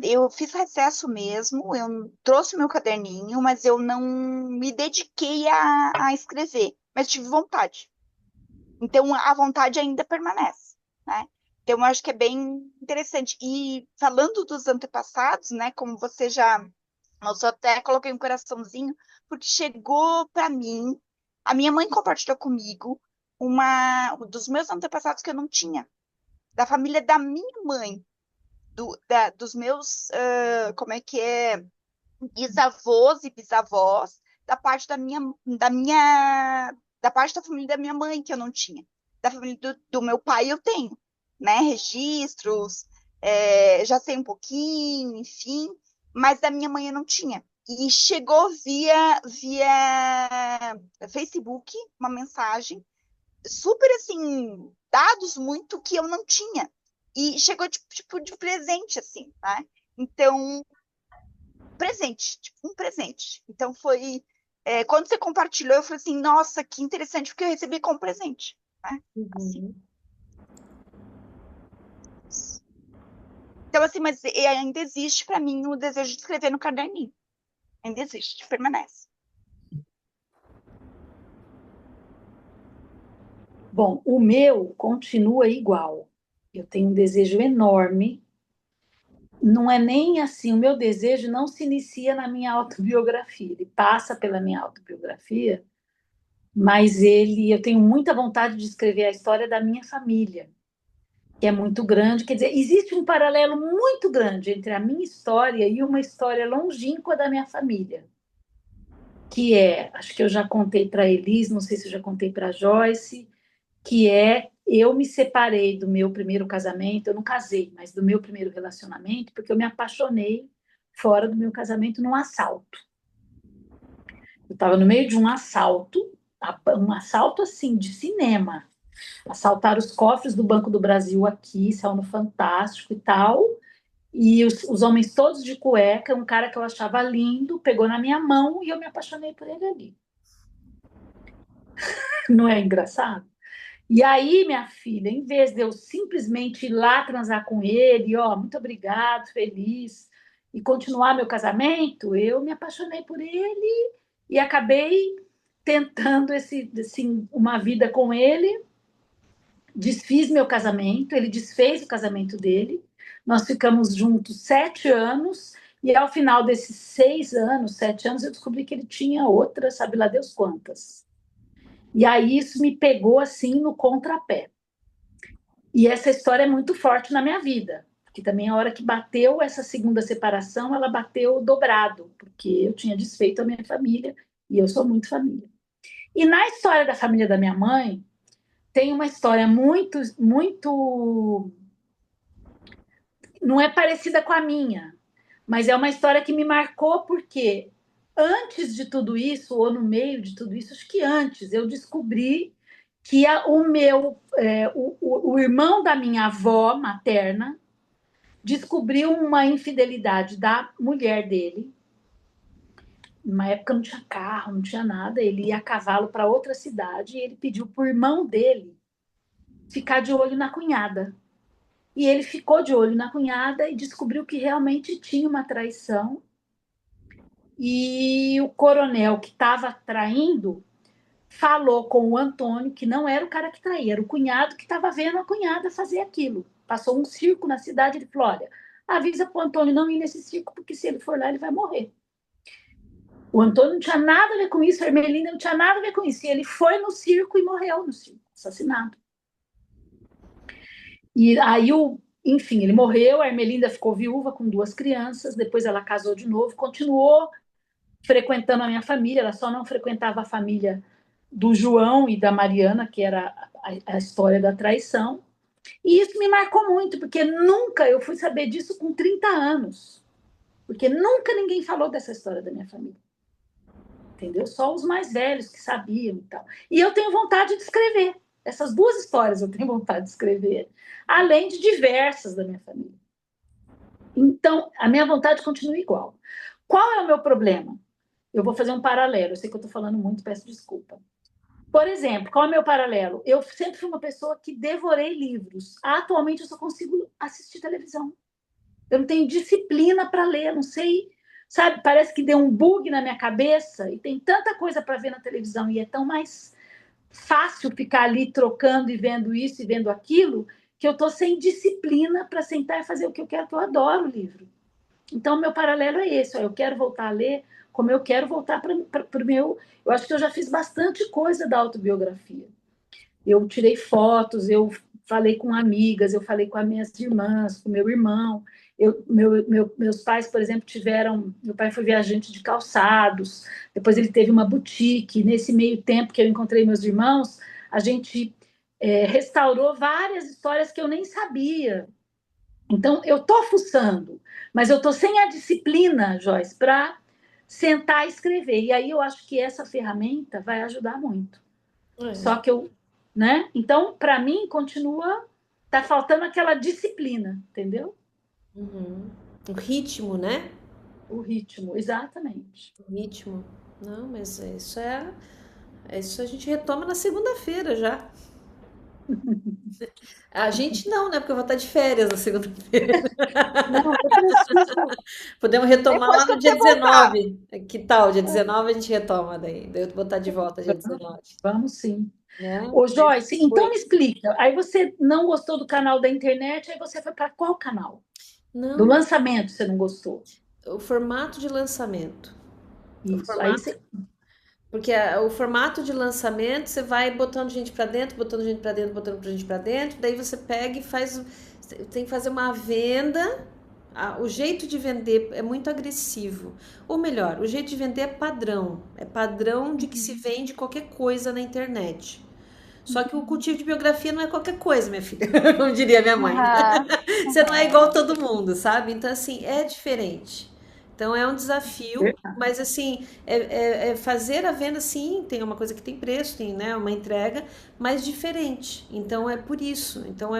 eu fiz recesso mesmo, eu trouxe meu caderninho, mas eu não me dediquei a escrever, mas tive vontade. Então a vontade ainda permanece. né? Então, eu acho que é bem interessante. E falando dos antepassados, né, como você já mostrou, até coloquei um coraçãozinho, porque chegou para mim, a minha mãe compartilhou comigo dos meus antepassados que eu não tinha, da família da minha mãe, dos meus, como é que é, bisavôs e bisavós, da parte da família da minha mãe, que eu não tinha. Da família do meu pai eu tenho, né? Registros, já sei um pouquinho, enfim, mas da minha mãe eu não tinha. E chegou via Facebook uma mensagem super assim, dados muito que eu não tinha. E chegou tipo de presente, assim, né? Então, presente, tipo um presente. Então foi. Quando você compartilhou, eu falei assim, nossa, que interessante, porque eu recebi como presente. Né? Assim. Uhum. Então, assim, mas ainda existe para mim o desejo de escrever no caderninho. Ainda existe, permanece. Bom, o meu continua igual. Eu tenho um desejo enorme. Não é nem assim, o meu desejo não se inicia na minha autobiografia, ele passa pela minha autobiografia, mas eu tenho muita vontade de escrever a história da minha família, que é muito grande. Quer dizer, existe um paralelo muito grande entre a minha história e uma história longínqua da minha família, que acho que eu já contei para a Elis, não sei se eu já contei para a Joyce, que eu me separei do meu primeiro casamento, eu não casei, mas do meu primeiro relacionamento, porque eu me apaixonei fora do meu casamento num assalto. Eu estava no meio de um assalto assim, de cinema. Assaltaram os cofres do Banco do Brasil aqui, saiu no Fantástico e tal, e os homens todos de cueca, um cara que eu achava lindo, pegou na minha mão e eu me apaixonei por ele ali. Não é engraçado? E aí, minha filha, em vez de eu simplesmente ir lá transar com ele, ó, muito obrigado, feliz, e continuar meu casamento, eu me apaixonei por ele e acabei tentando assim, uma vida com ele, desfiz meu casamento, ele desfez o casamento dele, nós ficamos juntos 7 anos, e ao final desses 6 anos, 7 anos, eu descobri que ele tinha outras, sabe lá Deus quantas. E aí isso me pegou assim no contrapé. E essa história é muito forte na minha vida, porque também a hora que bateu essa segunda separação, ela bateu dobrado, porque eu tinha desfeito a minha família e eu sou muito família. E na história da família da minha mãe, tem uma história muito, muito. Não é parecida com a minha, mas é uma história que me marcou porque antes de tudo isso, ou no meio de tudo isso, acho que antes, eu descobri que o irmão da minha avó materna descobriu uma infidelidade da mulher dele. Numa época não tinha carro, não tinha nada, ele ia a cavalo para outra cidade e ele pediu para o irmão dele ficar de olho na cunhada. E ele ficou de olho na cunhada e descobriu que realmente tinha uma traição. E o coronel que estava traindo falou com o Antônio, que não era o cara que traía, era o cunhado que estava vendo a cunhada fazer aquilo. Passou um circo na cidade, ele falou, olha, avisa para o Antônio não ir nesse circo, porque se ele for lá, ele vai morrer. O Antônio não tinha nada a ver com isso, a Ermelinda não tinha nada a ver com isso. E ele foi no circo e morreu no circo, assassinado. E aí, enfim, ele morreu, a Ermelinda ficou viúva com 2 crianças, depois ela casou de novo, continuou frequentando a minha família, ela só não frequentava a família do João e da Mariana, que era a história da traição. E isso me marcou muito, porque nunca eu fui saber disso com 30 anos. Porque nunca ninguém falou dessa história da minha família. Entendeu? Só os mais velhos que sabiam e tal. E eu tenho vontade de escrever. Essas 2 histórias eu tenho vontade de escrever, além de diversas da minha família. Então, a minha vontade continua igual. Qual é o meu problema? Eu vou fazer um paralelo. Eu sei que eu estou falando muito, peço desculpa. Por exemplo, qual é o meu paralelo? Eu sempre fui uma pessoa que devorei livros. Atualmente, eu só consigo assistir televisão. Eu não tenho disciplina para ler, não sei, sabe? Parece que deu um bug na minha cabeça e tem tanta coisa para ver na televisão e é tão mais fácil ficar ali trocando e vendo isso e vendo aquilo que eu estou sem disciplina para sentar e fazer o que eu quero, que eu adoro o livro. Então, meu paralelo é esse. Ó, eu quero voltar a ler como eu quero voltar para o meu... Eu acho que eu já fiz bastante coisa da autobiografia. Eu tirei fotos, eu falei com amigas, eu falei com as minhas irmãs, com meu irmão. Meus pais, por exemplo, tiveram... Meu pai foi viajante de calçados, depois ele teve uma boutique. Nesse meio tempo que eu encontrei meus irmãos, a gente restaurou várias histórias que eu nem sabia. Então, eu estou fuçando, mas eu estou sem a disciplina, Joyce, para sentar e escrever. E aí eu acho que essa ferramenta vai ajudar muito. Só que eu... Né? Então, para mim, continua... Tá faltando aquela disciplina, entendeu? O ritmo, né? O ritmo, exatamente. O ritmo. Não, mas isso a gente retoma na segunda-feira já. A gente não, né? Porque eu vou estar de férias na segunda-feira. Não, eu preciso... Podemos retomar Depois lá que no dia você voltar. 19. Que tal? Dia 19 a gente retoma daí. Daí eu vou estar de volta dia 19. Vamos sim. Né? Ô, Joyce, então Oi. me explica. Aí você não gostou do canal da internet, aí você foi para qual canal? Do Não, lançamento você não gostou? o formato de lançamento. O Isso. Aí formato, você... porque o formato de lançamento, você vai botando gente para dentro, botando gente para dentro, botando gente para dentro, daí você pega e faz, tem que fazer uma venda. O jeito de vender é muito agressivo. Ou melhor, o jeito de vender é padrão. É padrão de que se vende qualquer coisa na internet. Só que o cultivo de biografia não é qualquer coisa, minha filha, como diria minha mãe. Você não é igual a todo mundo, sabe? Então, assim, é diferente. Então, é um desafio, mas, assim, é fazer a venda, sim, tem uma coisa que tem preço, tem, né, uma entrega, mas diferente. Então, é por isso. Então,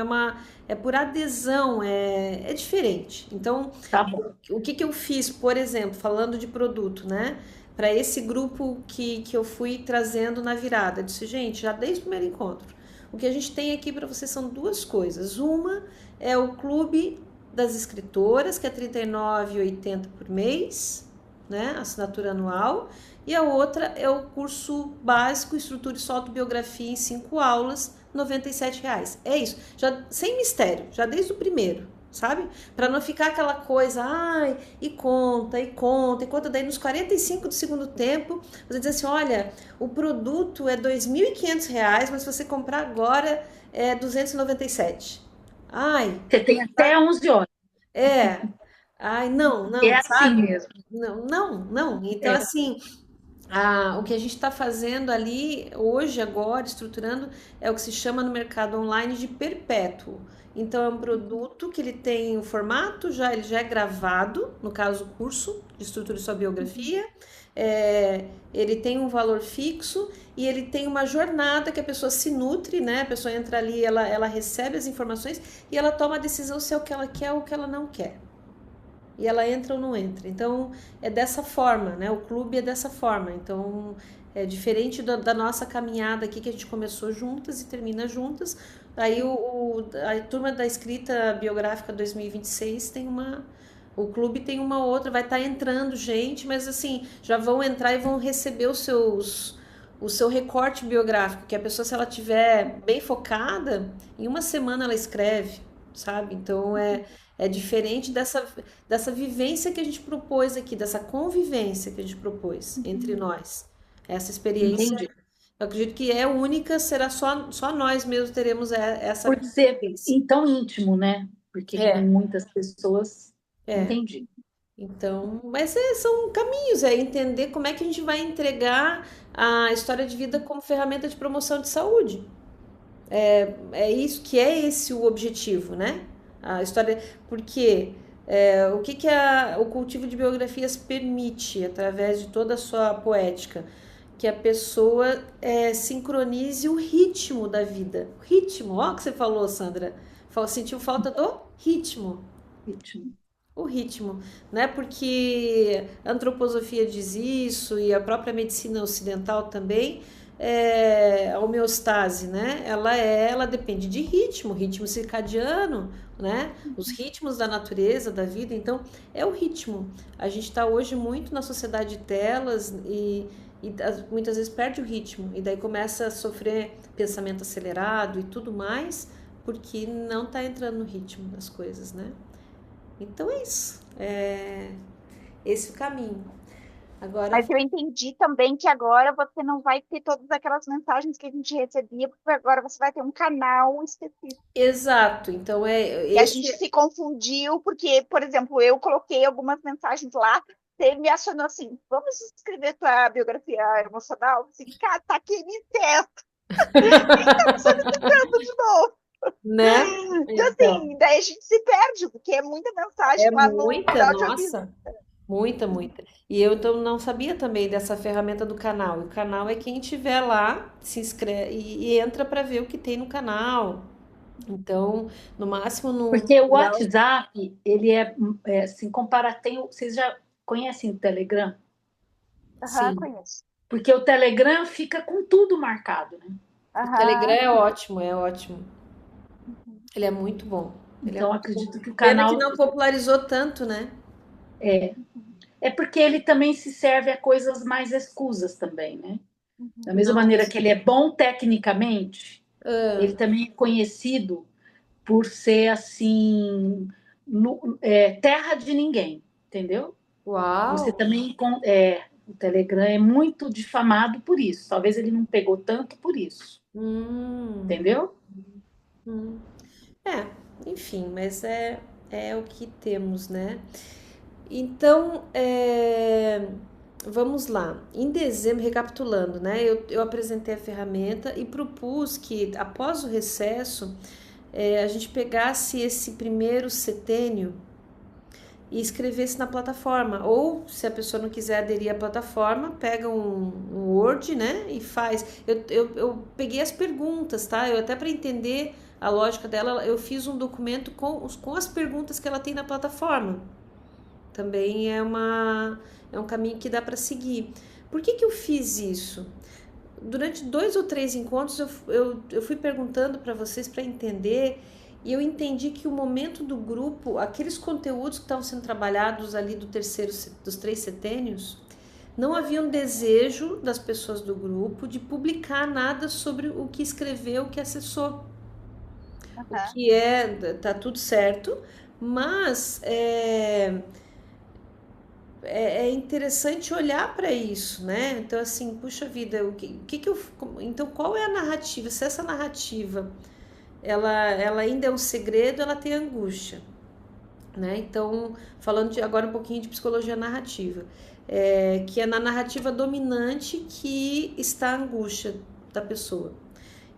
é por adesão, é diferente. Então, Tá bom. o que eu fiz, por exemplo, falando de produto, né? Para esse grupo que eu fui trazendo na virada. Eu disse, gente, já desde o primeiro encontro, o que a gente tem aqui para vocês são duas coisas. Uma é o Clube das Escritoras, que é R$ 39,80 por mês, né? Assinatura anual. E a outra é o curso básico, Estrutura e Solto Biografia em 5 aulas, R$ 97,00. É isso, já sem mistério, já desde o primeiro. Sabe? Para não ficar aquela coisa, ai, e conta, e conta, e conta. Daí nos 45 do segundo tempo, você diz assim, olha, o produto é R$ 2.500, mas se você comprar agora é 297. Ai, Você tem até 11 horas. ai, não, É assim sabe? mesmo. Não. Então, assim, o que a gente está fazendo ali hoje, agora, estruturando, é o que se chama no mercado online de perpétuo. Então, é um produto que ele tem o formato, ele já é gravado, no caso, o curso de estrutura de sua biografia, ele tem um valor fixo e ele tem uma jornada que a pessoa se nutre, né? A pessoa entra ali, ela recebe as informações e ela toma a decisão se é o que ela quer ou o que ela não quer. E ela entra ou não entra. Então, é dessa forma, né? O clube é dessa forma. Então, é diferente da nossa caminhada aqui, que a gente começou juntas e termina juntas. Aí, a turma da escrita biográfica 2026 tem uma... O clube tem uma outra, vai estar entrando gente, mas assim, já vão entrar e vão receber o seu recorte biográfico, que a pessoa, se ela tiver bem focada, em uma semana ela escreve, sabe? Então, é diferente dessa vivência que a gente propôs aqui, dessa convivência que a gente propôs entre nós. Essa experiência, Entendi. eu acredito que é única, será só nós mesmos teremos essa Por ser experiência. tão íntimo, né? Porque com É, muitas pessoas... é. Entendi. Então, mas são caminhos, é entender como é que a gente vai entregar a história de vida como ferramenta de promoção de saúde. É isso que é esse o objetivo, né? A história, porque o que o cultivo de biografias permite através de toda a sua poética, que a pessoa sincronize o ritmo da vida. O ritmo, ó, que você falou, Sandra. Sentiu falta do ritmo. Ritmo. O ritmo, né? Porque a antroposofia diz isso e a própria medicina ocidental também, a homeostase, né? Ela depende de ritmo circadiano, né? Os ritmos da natureza, da vida. Então, é o ritmo. A gente está hoje muito na sociedade de telas e muitas vezes perde o ritmo e daí começa a sofrer pensamento acelerado e tudo mais, porque não está entrando no ritmo das coisas, né? Então é isso. É esse o caminho. Agora, Mas eu entendi também que agora você não vai ter todas aquelas mensagens que a gente recebia, porque agora você vai ter um canal específico. exato. Então é E a gente esse. se confundiu, porque, por exemplo, eu coloquei algumas mensagens lá, você me acionou assim, vamos escrever tua biografia emocional? Assim, cara, tá aqui, me testa. Então você me tentando de novo. Né? Então, Então, assim, daí a gente se perde, porque é muita mensagem é lá no muita, da audiovisual. nossa, muita, muita. E eu então não sabia também dessa ferramenta do canal. E o canal é quem tiver lá, se inscreve e entra para ver o que tem no canal. Então, no máximo no Porque o geral, WhatsApp, ele é assim, vocês já conhecem o Telegram? Aham, sim. conheço. Porque o Telegram fica com tudo marcado, né? O Telegram Aham. é ótimo, é ótimo. Uhum. Ele é muito bom. Ele é Então, muito bom. acredito que o Pena que canal não popularizou tanto, né? é porque ele também se serve a coisas mais escusas também, né? Da Uhum. mesma maneira Nossa. que ele é bom tecnicamente, ele Ah, também é conhecido por ser assim terra de ninguém, entendeu? uau! Você também o Telegram é muito difamado por isso. Talvez ele não pegou tanto por isso, Hum, entendeu? hum. É, enfim, mas é o que temos, né? Então, vamos lá. Em dezembro, recapitulando, né? Eu apresentei a ferramenta e propus que, após o recesso, a gente pegasse esse primeiro setênio e escrevesse na plataforma. Ou, se a pessoa não quiser aderir à plataforma, pega um Word, né? E faz. Eu peguei as perguntas, tá? Eu até para entender a lógica dela, eu fiz um documento com as perguntas que ela tem na plataforma. Também é um caminho que dá para seguir. Por que, que eu fiz isso? Durante 2 ou 3 encontros eu fui perguntando para vocês para entender e eu entendi que o momento do grupo, aqueles conteúdos que estavam sendo trabalhados ali dos 3 setênios, não havia um desejo das pessoas do grupo de publicar nada sobre o que escreveu, o que acessou. O Aham. que tá tudo certo, mas é interessante olhar para isso, né? Então, assim, puxa vida, então qual é a narrativa? Se essa narrativa ela ainda é um segredo, ela tem angústia, né? Então, agora um pouquinho de psicologia narrativa, que é na narrativa dominante que está a angústia da pessoa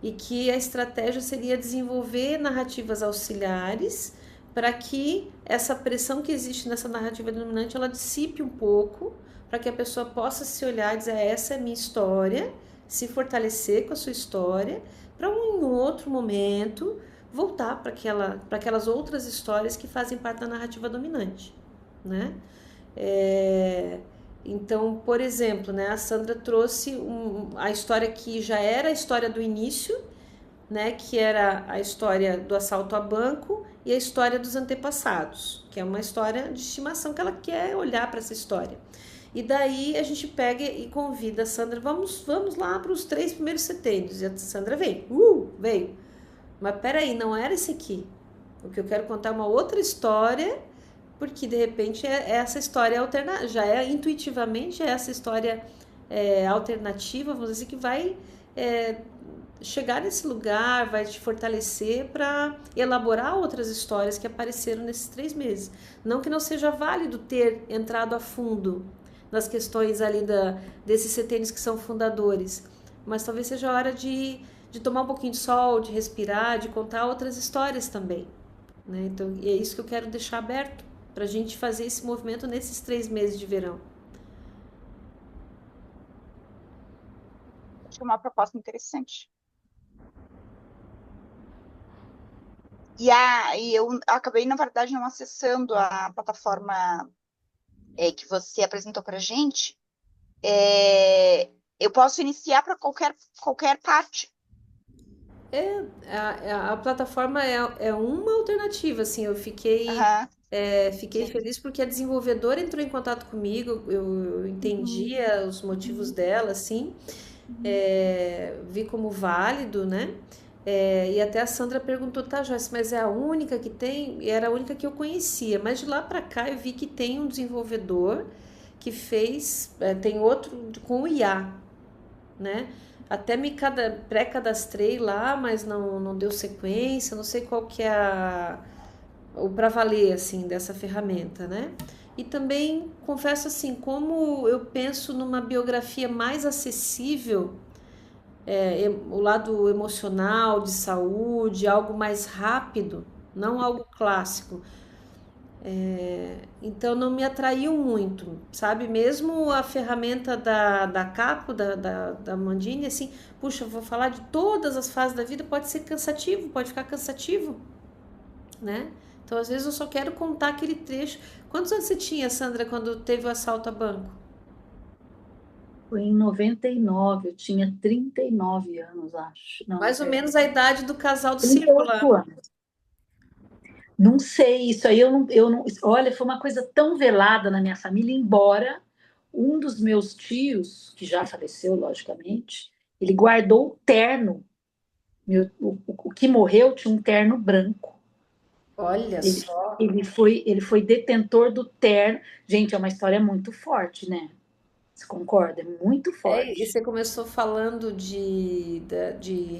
e que a estratégia seria desenvolver narrativas auxiliares para que essa pressão que existe nessa narrativa dominante ela dissipe um pouco, para que a pessoa possa se olhar e dizer essa é a minha história, se fortalecer com a sua história, para em um outro momento voltar para aquelas outras histórias que fazem parte da narrativa dominante, né? Então, por exemplo, né, a Sandra trouxe a história que já era a história do início, né, que era a história do assalto a banco e a história dos antepassados, que é uma história de estimação que ela quer olhar para essa história. E daí a gente pega e convida a Sandra, vamos lá para os 3 primeiros setênios. E a Sandra veio. Mas peraí, não era esse aqui. O que eu quero contar é uma outra história, porque de repente essa história alternativa, já é intuitivamente essa história alternativa, vamos dizer, que vai chegar nesse lugar, vai te fortalecer para elaborar outras histórias que apareceram nesses 3 meses. Não que não seja válido ter entrado a fundo nas questões ali desses setênios que são fundadores, mas talvez seja a hora de tomar um pouquinho de sol, de respirar, de contar outras histórias também, né? Então, é isso que eu quero deixar aberto para a gente fazer esse movimento nesses 3 meses de verão. Acho que é uma proposta interessante. E eu acabei, na verdade, não acessando a plataforma que você apresentou para a gente. Eu posso iniciar para qualquer parte. A plataforma é uma alternativa, assim, eu Aham. fiquei Sim. feliz porque a desenvolvedora entrou em contato comigo, eu Uhum. entendia os motivos Uhum. dela, assim, Uhum. vi como válido, né? E até a Sandra perguntou, tá, Joyce, mas é a única que tem? E era a única que eu conhecia, mas de lá para cá eu vi que tem um desenvolvedor que fez, tem outro com o IA, né? Até pré-cadastrei lá, mas não deu sequência, não sei qual que é o para valer, assim, dessa ferramenta, né? E também, confesso assim, como eu penso numa biografia mais acessível, o lado emocional, de saúde, algo mais rápido, não algo clássico. Então não me atraiu muito, sabe? Mesmo a ferramenta da Capo, da Mandini, assim, puxa, vou falar de todas as fases da vida, pode ser cansativo, pode ficar cansativo, né? Então às vezes eu só quero contar aquele trecho. Quantos anos você tinha, Sandra, quando teve o assalto a banco? Foi em 99, eu tinha 39 anos, acho. Não, Mais ou menos a idade do casal do circo 38 lá. anos. Não sei, isso aí eu não. Olha, foi uma coisa tão velada na minha família, embora um dos meus tios, que já faleceu, logicamente, ele guardou o terno. O que morreu tinha um terno branco. Olha Ele, só. ele foi detentor do terno. Gente, é uma história muito forte, né? Você concorda? É muito E forte. você começou falando de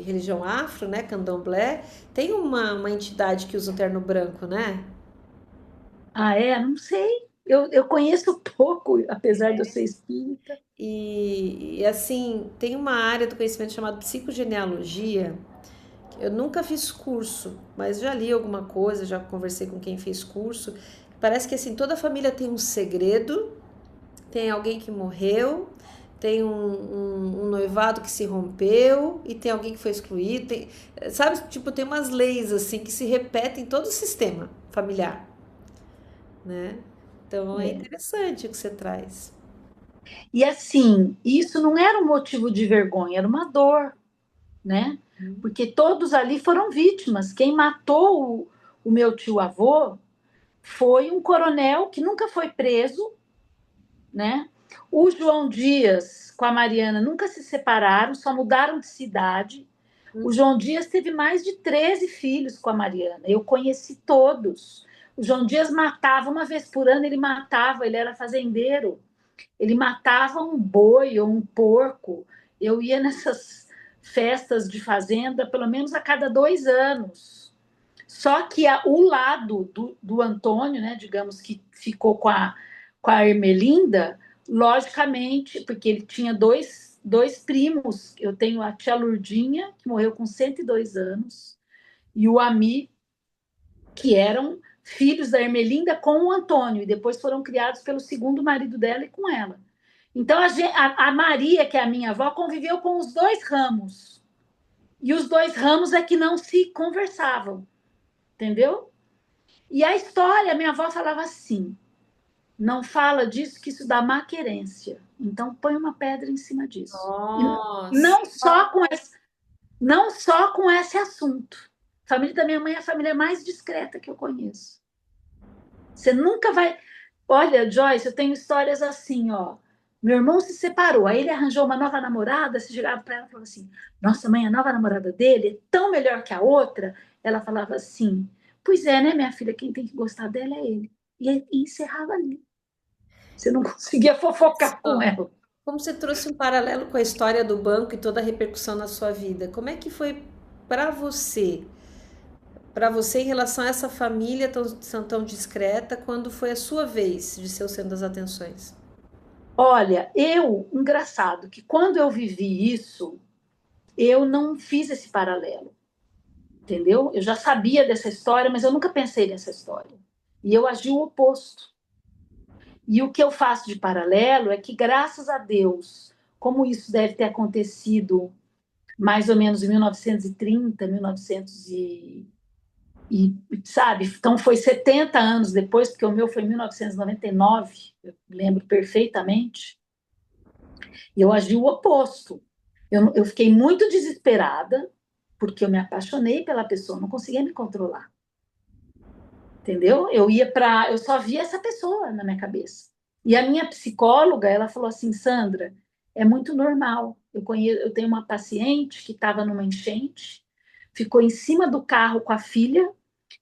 religião afro, né? Candomblé. Tem uma entidade que usa o terno branco, né? Ah, é? Não sei. Eu conheço pouco, apesar de eu ser espírita. Assim, tem uma área do conhecimento chamada psicogenealogia. Eu nunca fiz curso, mas já li alguma coisa, já conversei com quem fez curso. Parece que assim, toda família tem um segredo, tem alguém que morreu, tem um noivado que se rompeu e tem alguém que foi excluído. Sabe, tipo, tem umas leis assim que se repetem em todo o sistema familiar, né? Então é É. interessante o que você traz. E assim, isso não era um motivo de vergonha, era uma dor, né? Porque todos ali foram vítimas. Quem matou o meu tio-avô foi um coronel que nunca foi preso, né? O João Dias com a Mariana nunca se separaram, só mudaram de cidade. O João Dias teve mais de 13 filhos com a Mariana. Eu conheci todos. O João Dias matava uma vez por ano, ele matava, ele era fazendeiro. Ele matava um boi ou um porco. Eu ia nessas festas de fazenda pelo menos a cada 2 anos. Só que o lado do Antônio, né, digamos que ficou com a Ermelinda, logicamente, porque ele tinha dois primos. Eu tenho a tia Lurdinha, que morreu com 102 anos, e o Ami, que eram filhos da Ermelinda com o Antônio, e depois foram criados pelo segundo marido dela e com ela. Então, a Maria, que é a minha avó, conviveu com os dois ramos. E os dois ramos é que não se conversavam, entendeu? E a história, minha avó falava assim: não fala disso, que isso dá má querência. Então, põe uma pedra em cima disso. E Nossa. não só com esse assunto. A família da minha mãe é a família mais discreta que eu conheço. Você nunca vai. Olha, Joyce, eu tenho histórias assim, ó. Meu irmão se separou, aí ele arranjou uma nova namorada. Se chegava para ela e falava assim: nossa, mãe, a nova namorada dele é tão melhor que a outra. Ela falava assim: pois é, né, minha filha? Quem tem que gostar dela é ele. E encerrava ali. Você não conseguia fofocar com Só. ela. Como você trouxe um paralelo com a história do banco e toda a repercussão na sua vida, como é que foi para você? Para você em relação a essa família tão discreta, quando foi a sua vez de ser o centro das atenções? Olha, engraçado que quando eu vivi isso, eu não fiz esse paralelo, entendeu? Eu já sabia dessa história, mas eu nunca pensei nessa história. E eu agi o oposto. E o que eu faço de paralelo é que, graças a Deus, como isso deve ter acontecido mais ou menos em 1930, 1900 sabe? Então foi 70 anos depois, porque o meu foi em 1999, eu lembro perfeitamente. E eu agi o oposto. Eu fiquei muito desesperada, porque eu me apaixonei pela pessoa, não conseguia me controlar. Entendeu? Eu só via essa pessoa na minha cabeça. E a minha psicóloga, ela falou assim: Sandra, é muito normal. Eu tenho uma paciente que estava numa enchente, ficou em cima do carro com a filha,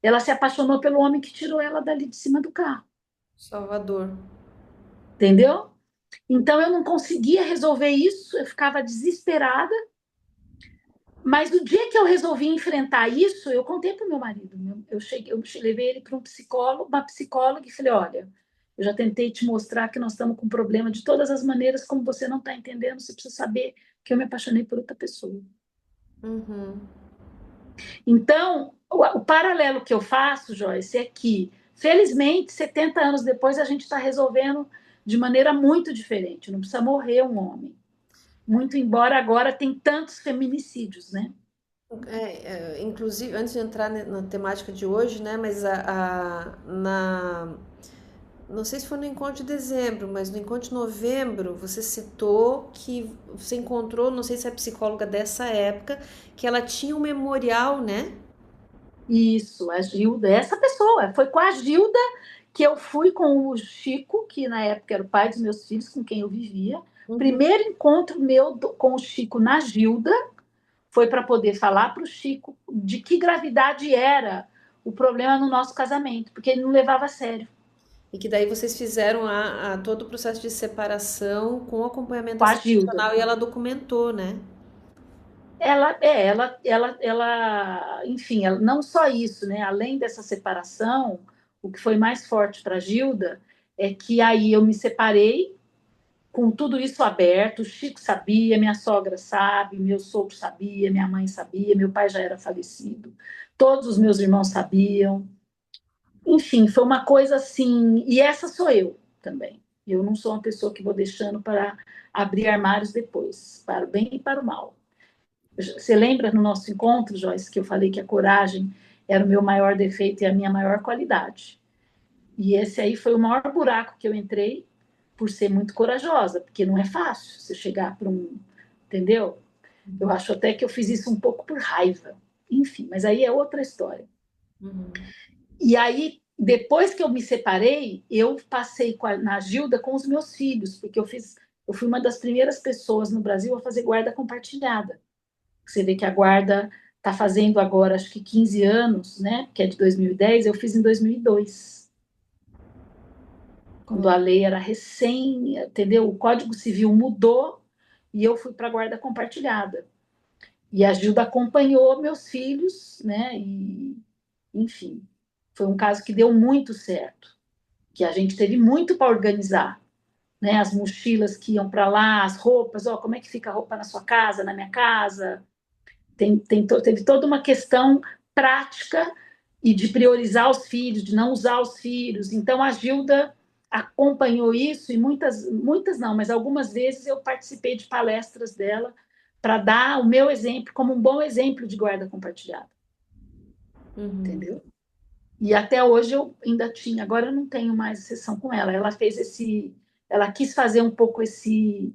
ela se apaixonou pelo homem que tirou ela dali de cima do carro, Salvador. entendeu? Então eu não conseguia resolver isso, eu ficava desesperada. Mas no dia que eu resolvi enfrentar isso, eu contei para o meu marido. Eu levei ele para uma psicóloga, e falei: olha, eu já tentei te mostrar que nós estamos com problema de todas as maneiras, como você não está entendendo, você precisa saber que eu me apaixonei por outra pessoa. Uhum. Então, o paralelo que eu faço, Joyce, é que, felizmente, 70 anos depois, a gente está resolvendo de maneira muito diferente. Não precisa morrer um homem. Muito embora agora tem tantos feminicídios, né? Inclusive, antes de entrar na temática de hoje, né? Mas não sei se foi no encontro de dezembro, mas no encontro de novembro, você citou que você encontrou, não sei se é psicóloga dessa época, que ela tinha um memorial, né? Isso, a Gilda, essa pessoa. Foi com a Gilda que eu fui com o Chico, que na época era o pai dos meus filhos, com quem eu vivia. Uhum. Primeiro encontro meu com o Chico na Gilda foi para poder falar para o Chico de que gravidade era o problema no nosso casamento, porque ele não levava a sério. E que daí vocês fizeram todo o processo de separação com acompanhamento Com a Gilda. profissional e ela documentou, né? Enfim, não só isso, né? Além dessa separação, o que foi mais forte para a Gilda é que aí eu me separei com tudo isso aberto. O Chico sabia, minha sogra sabe, meu sogro sabia, minha mãe sabia, meu pai já era falecido, todos os meus irmãos sabiam. Enfim, foi uma coisa assim. E essa sou eu também. Eu não sou uma pessoa que vou deixando para abrir armários depois, para o bem e para o mal. Você lembra no nosso encontro, Joyce, que eu falei que a coragem era o meu maior defeito e a minha maior qualidade? E esse aí foi o maior buraco que eu entrei por ser muito corajosa, porque não é fácil você chegar para um. Entendeu? Eu acho até que eu fiz isso um pouco por raiva. Enfim, mas aí é outra história. Uhum. E aí, depois que eu me separei, eu passei na Gilda com os meus filhos, porque eu fui uma das primeiras pessoas no Brasil a fazer guarda compartilhada. Você vê que a guarda está fazendo agora, acho que 15 anos, né? Que é de 2010, eu fiz em 2002. Quando a lei era recém, entendeu? O Código Civil mudou e eu fui para a guarda compartilhada. E a Gilda acompanhou meus filhos, né? E, enfim, foi um caso que deu muito certo, que a gente teve muito para organizar, né? As mochilas que iam para lá, as roupas, ó, como é que fica a roupa na sua casa, na minha casa? Teve toda uma questão prática e de priorizar os filhos, de não usar os filhos. Então, a Gilda acompanhou isso e muitas não, mas algumas vezes eu participei de palestras dela para dar o meu exemplo como um bom exemplo de guarda compartilhada. Uhum. Entendeu? E até hoje eu ainda tinha, agora eu não tenho mais sessão com ela. Ela quis fazer um pouco esse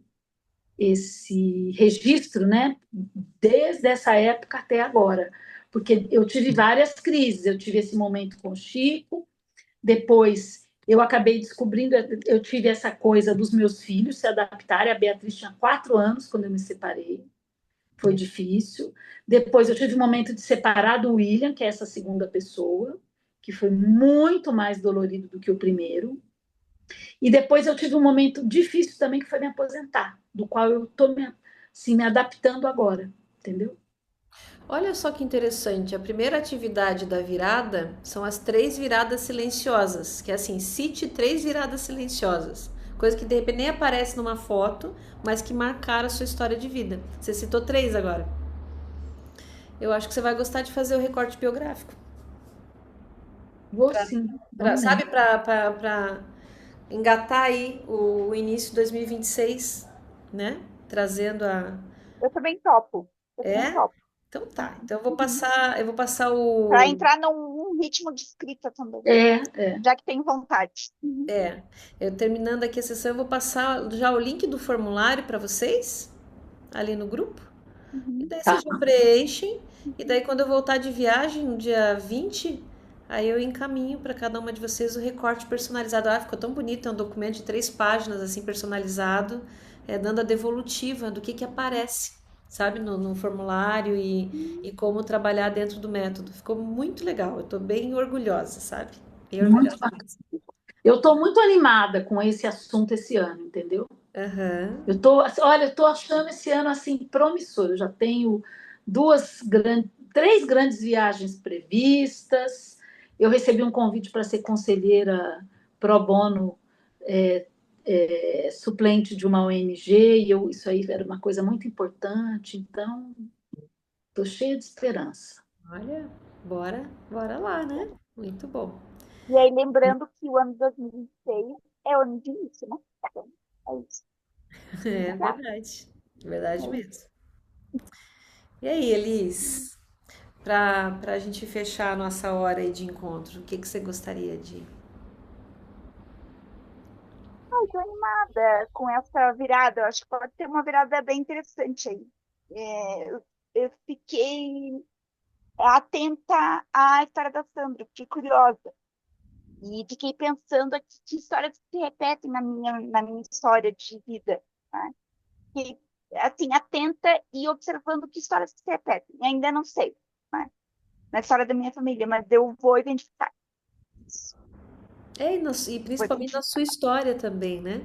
registro, né, desde essa época até agora, porque eu tive várias crises. Eu tive esse momento com o Chico, depois eu acabei descobrindo, eu tive essa coisa dos meus filhos se adaptarem. A Beatriz tinha 4 anos quando eu me separei, foi difícil. Depois eu tive um momento de separar do William, que é essa segunda pessoa, que foi muito mais dolorido do que o primeiro. E depois eu tive um momento difícil também, que foi me aposentar, do qual eu estou me adaptando agora, entendeu? Olha só que interessante. A primeira atividade da virada são as 3 viradas silenciosas, que é assim, cite 3 viradas silenciosas. Coisa que de repente nem aparece numa foto, mas que marcaram a sua história de vida. Você citou 3 agora. Eu acho que você vai gostar de fazer o recorte biográfico. Vou sim, vamos Sabe, nessa. para engatar aí o início de 2026, né? Trazendo a. Eu também topo. Eu também É? topo. Então tá. Então eu vou passar Para o. entrar num ritmo de escrita também, É. já que tem vontade. Eu terminando aqui a sessão, eu vou passar já o link do formulário para vocês, ali no grupo. E daí Tá. vocês já preenchem. E daí quando eu voltar de viagem, no dia 20, aí eu encaminho para cada uma de vocês o recorte personalizado. Ah, ficou tão bonito, é um documento de 3 páginas, assim, personalizado, dando a devolutiva do que aparece sabe, no formulário e como trabalhar dentro do método. Ficou muito legal. Eu tô bem orgulhosa, sabe? Bem Muito orgulhosa bacana. mesmo. Eu estou muito animada com esse assunto esse ano, entendeu? Aham. Olha, eu estou achando esse ano assim promissor. Eu já tenho três grandes viagens previstas. Eu recebi um convite para ser conselheira pro bono, é, suplente de uma ONG, e isso aí era uma coisa muito importante. Então, estou cheia de esperança. Olha, bora lá, né? Muito bom. E aí, lembrando que o ano 2026 é o ano de início, né? Então, é isso. É Tá? verdade. Verdade É isso. mesmo. E aí, Elis, para a gente fechar a nossa hora aí de encontro, o que que você gostaria de... Ai, tô animada com essa virada. Eu acho que pode ter uma virada bem interessante aí. Eu fiquei atenta à história da Sandra, fiquei curiosa. E fiquei pensando aqui que histórias se repetem na minha história de vida. Né? Fiquei, assim, atenta e observando que histórias se repetem. E ainda não sei, né? Na história da minha família, mas eu vou identificar isso. E Vou principalmente na sua identificar. história também, né?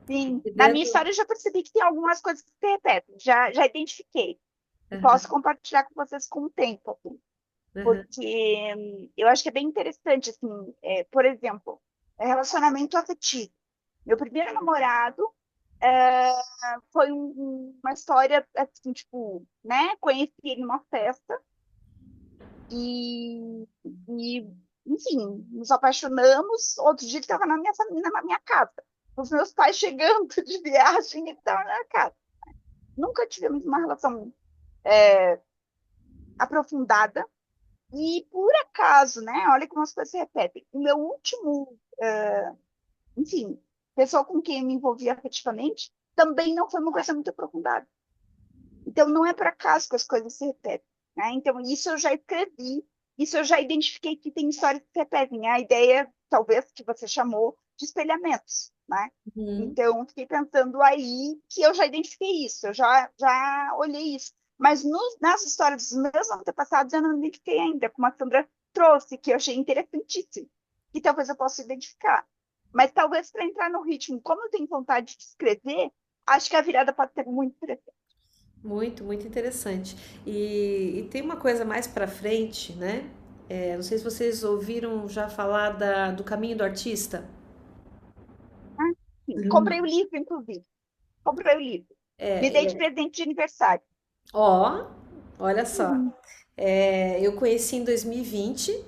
Sim, E na minha dentro... história eu já percebi que tem algumas coisas que se repetem, já identifiquei. E posso Aham, compartilhar com vocês com o tempo, assim, aham, porque eu acho que é bem interessante, assim, por exemplo, relacionamento afetivo. Meu primeiro namorado é, foi uma história, assim, tipo, né? Conheci ele numa festa e enfim, nos apaixonamos. Outro dia ele estava na minha família, na minha casa. Os meus pais chegando de viagem, ele estava na minha casa. Nunca tivemos uma relação aprofundada. E por acaso, né? Olha como as coisas se repetem. O meu último, enfim, pessoa com quem eu me envolvi afetivamente, também não foi uma coisa muito aprofundada. Então, não é por acaso que as coisas se repetem. Né? Então, isso eu já escrevi, isso eu já identifiquei que tem histórias que se repetem. A ideia, talvez, que você chamou de espelhamentos. Né? uhum. Então, fiquei pensando aí que eu já identifiquei isso, eu já olhei isso. Mas nas histórias dos meus antepassados, eu não identifiquei ainda, como a Sandra trouxe, que eu achei interessantíssimo, que talvez eu possa identificar. Mas talvez para entrar no ritmo, como eu tenho vontade de escrever, acho que a virada pode ser muito interessante. Muito, muito interessante. E tem uma coisa mais pra frente, né? Não sei se vocês ouviram já falar do Caminho do Artista. Né? Sim, comprei o Não. livro, inclusive. Comprei o livro. Me dei de É, presente de aniversário. ó, olha só. Uhum. Eu conheci em 2020.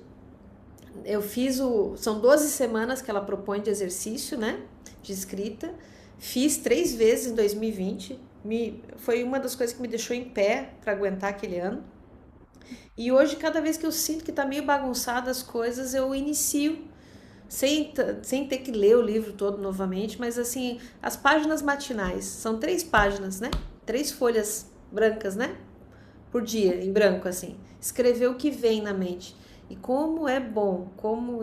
Eu fiz o. São 12 semanas que ela propõe de exercício, né? De escrita. Fiz 3 vezes em 2020. Foi uma das coisas que me deixou em pé para aguentar aquele ano. E hoje, cada vez que eu sinto que tá meio bagunçada as coisas, eu inicio, sem ter que ler o livro todo novamente, mas assim, as páginas matinais. São 3 páginas, né? 3 folhas brancas, né? Por dia, em branco, assim. Escrever o que vem na mente. E como é bom,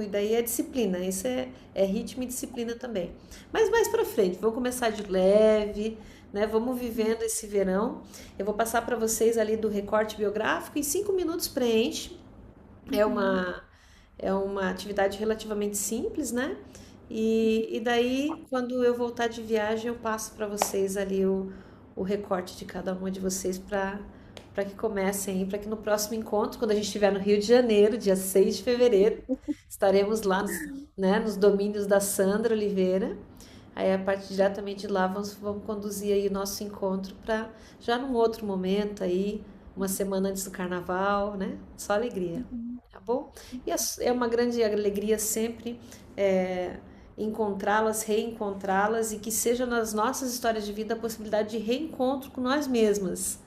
e daí é disciplina, isso é ritmo e disciplina também. Mas mais pra frente, vou começar de leve, né? Vamos vivendo esse verão. Eu vou passar para vocês ali do recorte biográfico, em 5 minutos preenche. É Uhum. uma, é uma atividade relativamente simples, né? E daí, quando eu voltar de viagem, eu passo para vocês ali o recorte de cada uma de vocês para que comecem aí, para que no próximo encontro, quando a gente estiver no Rio de Janeiro, dia 6 de fevereiro, estaremos lá né, nos domínios da Sandra Oliveira. Aí, a partir diretamente de lá, vamos conduzir aí o nosso encontro para já num outro momento aí, uma semana antes do carnaval, né? Só alegria, Uhum. tá bom? E é uma grande alegria sempre é, encontrá-las, reencontrá-las e que seja nas nossas histórias de vida a possibilidade de reencontro com nós mesmas,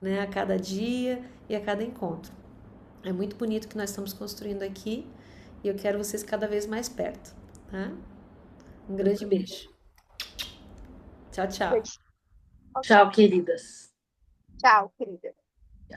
né? A cada dia e a cada encontro. É muito bonito que nós estamos construindo aqui e eu quero vocês cada vez mais perto, tá? Um grande beijo. Tchau, tchau. Beijo. Ok. Tchau, queridas. Tchau, querida.